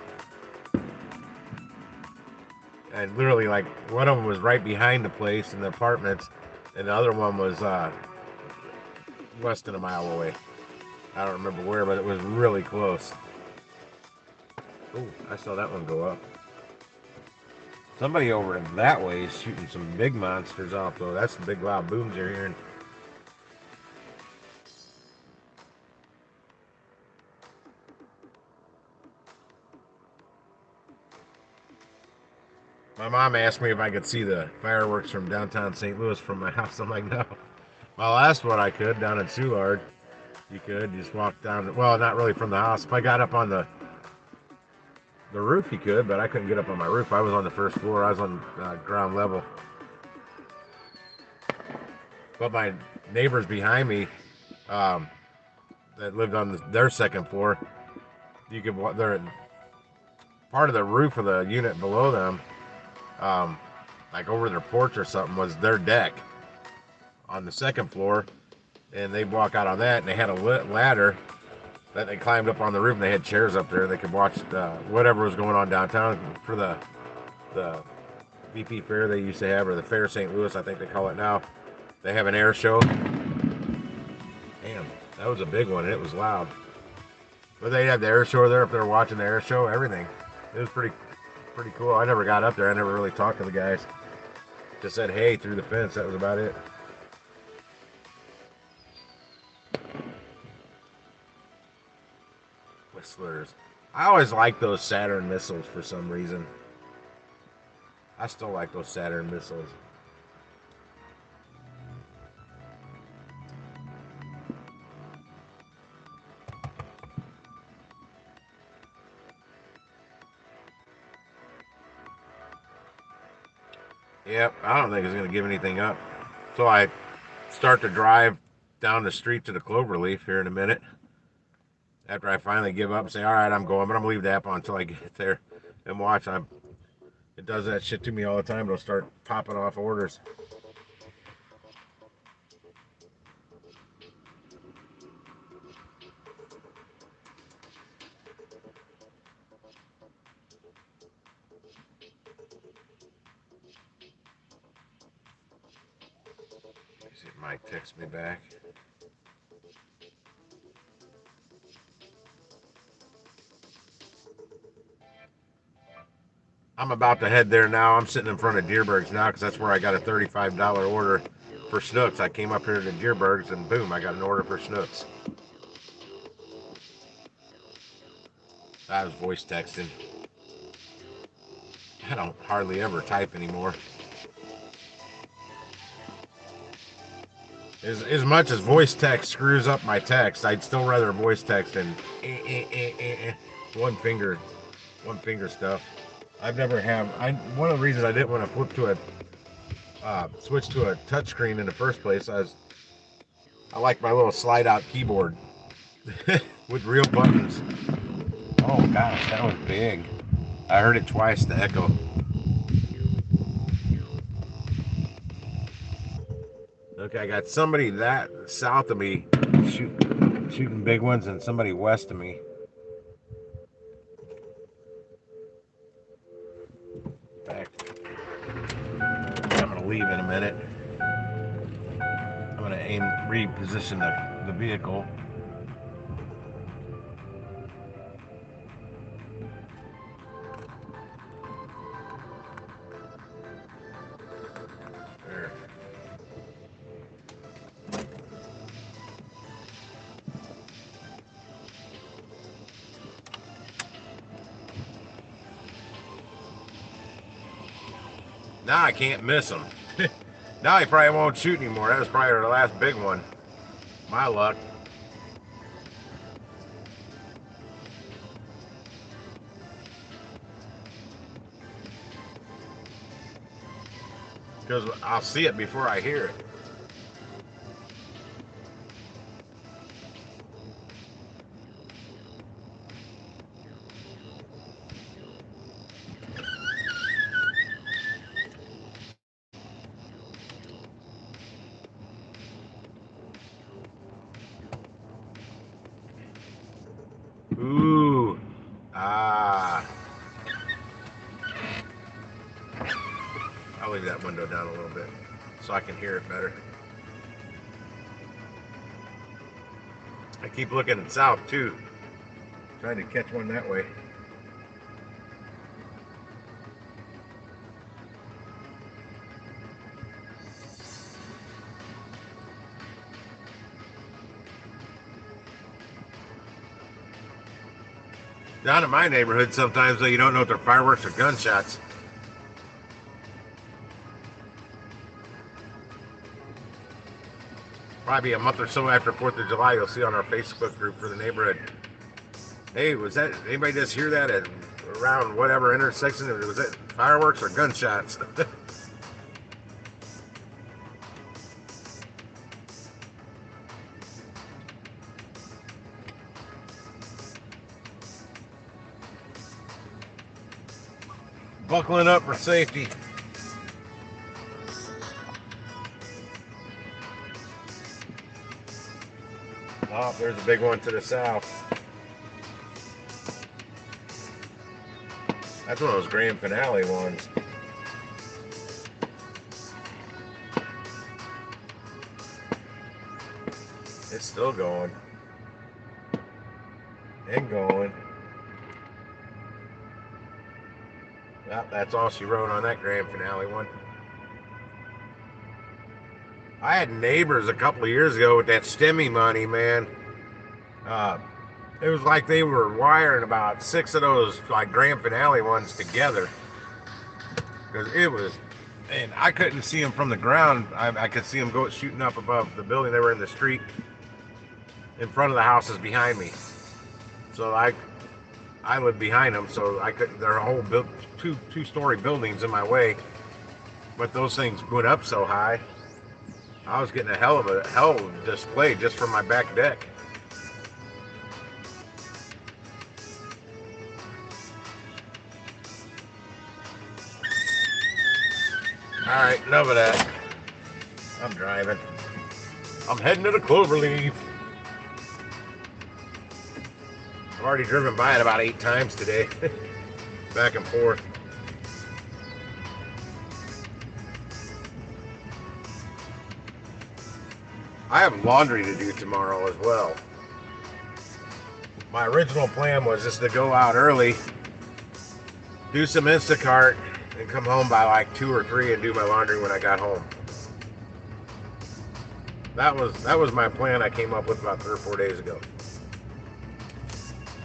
And literally, like one of them was right behind the place in the apartments, and the other one was less than a mile away. I don't remember where, but it was really close. Oh, I saw that one go up. Somebody over that way is shooting some big monsters off though. That's the big loud booms you're hearing. My mom asked me if I could see the fireworks from downtown St. Louis from my house. I'm like, no. My last one I could down at Soulard. You could just walk down. Well, not really from the house. If I got up on the roof, you could, but I couldn't get up on my roof. I was on the first floor. I was on ground level. But my neighbors behind me, that lived on their second floor, you could. part of the roof of the unit below them, um, like over their porch or something, was their deck on the second floor, and they'd walk out on that, and they had a ladder that they climbed up on the roof, and they had chairs up there. They could watch whatever was going on downtown for the VP Fair they used to have, or the Fair St. Louis, I think they call it now. They have an air show. Damn, that was a big one, and it was loud. But they had the air show there up there watching the air show, everything. It was pretty cool. I never got up there. I never really talked to the guys. Just said hey through the fence. That was about it. Whistlers. I always liked those Saturn missiles for some reason. I still like those Saturn missiles. Yep, I don't think it's going to give anything up. So I start to drive down the street to the Cloverleaf here in a minute. After I finally give up and say, all right, I'm going, but I'm going to leave the app on until I get there and watch. It does that shit to me all the time. It'll start popping off orders. See if Mike texts me back. I'm about to head there now. I'm sitting in front of Deerberg's now because that's where I got a $35 order for Snooks. I came up here to Deerberg's and boom, I got an order for Snooks. I was voice texting. I don't hardly ever type anymore. As much as voice text screws up my text, I'd still rather voice text than one finger stuff. I've never have. One of the reasons I didn't want to flip to a switch to a touchscreen in the first place, I like my little slide out keyboard with real buttons. Oh gosh, that was big. I heard it twice, the echo. Okay, I got somebody that south of me shooting big ones, and somebody west of me. Back. I'm gonna leave in a minute. I'm gonna reposition the vehicle. There. Now I can't miss him. Now he probably won't shoot anymore. That was probably our last big one. My luck. Because I'll see it before I hear it. Ooh. Ah. I'll leave that window down a little bit so I can hear it better. I keep looking south too, trying to catch one that way. Down in my neighborhood, sometimes though, you don't know if they're fireworks or gunshots. Probably a month or so after 4th of July, you'll see on our Facebook group for the neighborhood. Hey, was that anybody just hear that at around whatever intersection? Was it fireworks or gunshots? Buckling up for safety. Oh, there's a big one to the south. That's one of those grand finale ones. It's still going. And going. Well, that's all she wrote on that grand finale one. I had neighbors a couple of years ago with that STEMI money, man. It was like they were wiring about 6 of those like grand finale ones together. Because it was, and I couldn't see them from the ground. I could see them go shooting up above the building. They were in the street in front of the houses behind me. So I lived behind them, so I could. There are whole two-story buildings in my way, but those things went up so high. I was getting a hell of a display just from my back deck. All right, enough of that. I'm driving. I'm heading to the Cloverleaf. I've already driven by it about 8 times today, back and forth. I have laundry to do tomorrow as well. My original plan was just to go out early, do some Instacart, and come home by like 2 or 3 and do my laundry when I got home. That was my plan I came up with about 3 or 4 days ago.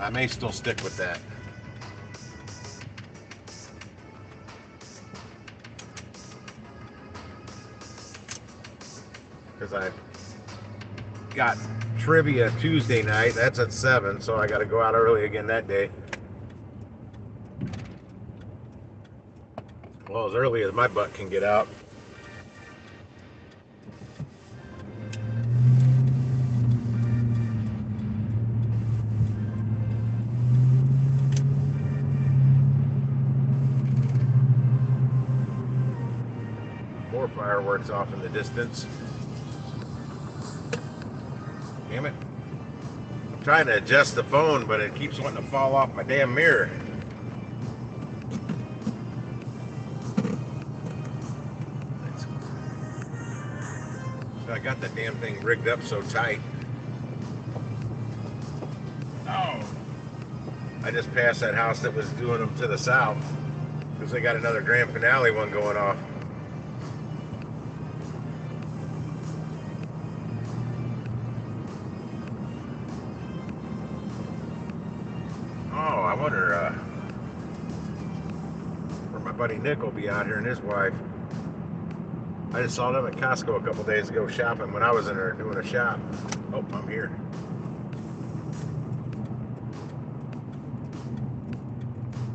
I may still stick with that. Because I got trivia Tuesday night. That's at 7, so I got to go out early again that day. Well, as early as my butt can get out. More fireworks off in the distance. Damn it. I'm trying to adjust the phone, but it keeps wanting to fall off my damn mirror. So I got the damn thing rigged up so tight. Oh. I just passed that house that was doing them to the south, because they got another grand finale one going off. Oh, I wonder where my buddy Nick will be out here and his wife. I just saw them at Costco a couple days ago shopping when I was in there doing a shop. Oh, I'm here.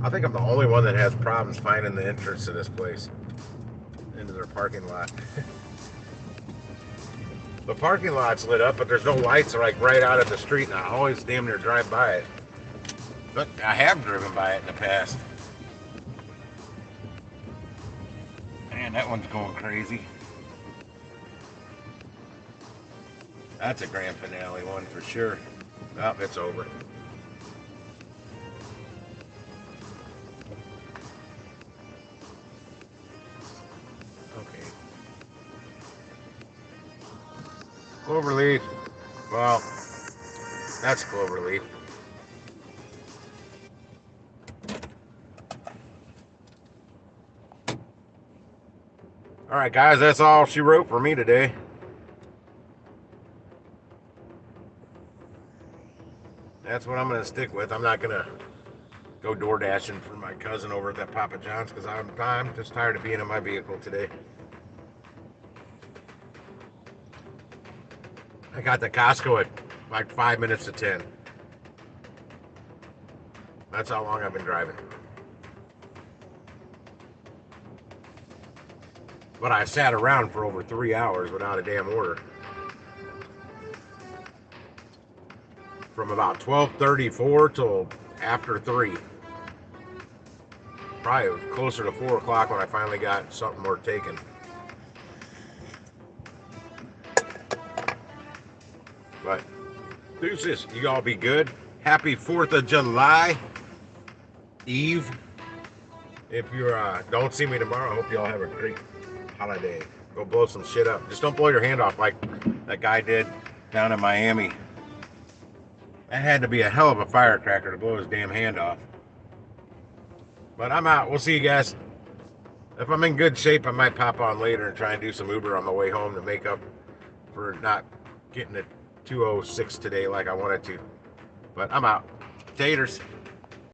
I think I'm the only one that has problems finding the entrance to this place, into their parking lot. The parking lot's lit up, but there's no lights like right out at the street, and I always damn near drive by it. But I have driven by it in the past. Man, that one's going crazy. That's a grand finale one for sure. Oh, it's over. Okay. Cloverleaf. Well, that's Cloverleaf. All right, guys, that's all she wrote for me today. That's what I'm going to stick with. I'm not going to go door dashing for my cousin over at that Papa John's because I'm just tired of being in my vehicle today. I got to Costco at like 5 minutes to 10. That's how long I've been driving. But I sat around for over 3 hours without a damn order. From about 12:34 till after 3. probably closer to 4 o'clock when I finally got something more taken. But deuces, you all be good. Happy 4th of July Eve. If you don't see me tomorrow, I hope you all have a great holiday. Go blow some shit up. Just don't blow your hand off like that guy did down in Miami. That had to be a hell of a firecracker to blow his damn hand off. But I'm out. We'll see you guys. If I'm in good shape, I might pop on later and try and do some Uber on my way home to make up for not getting it 2:06 today like I wanted to. But I'm out. Taters.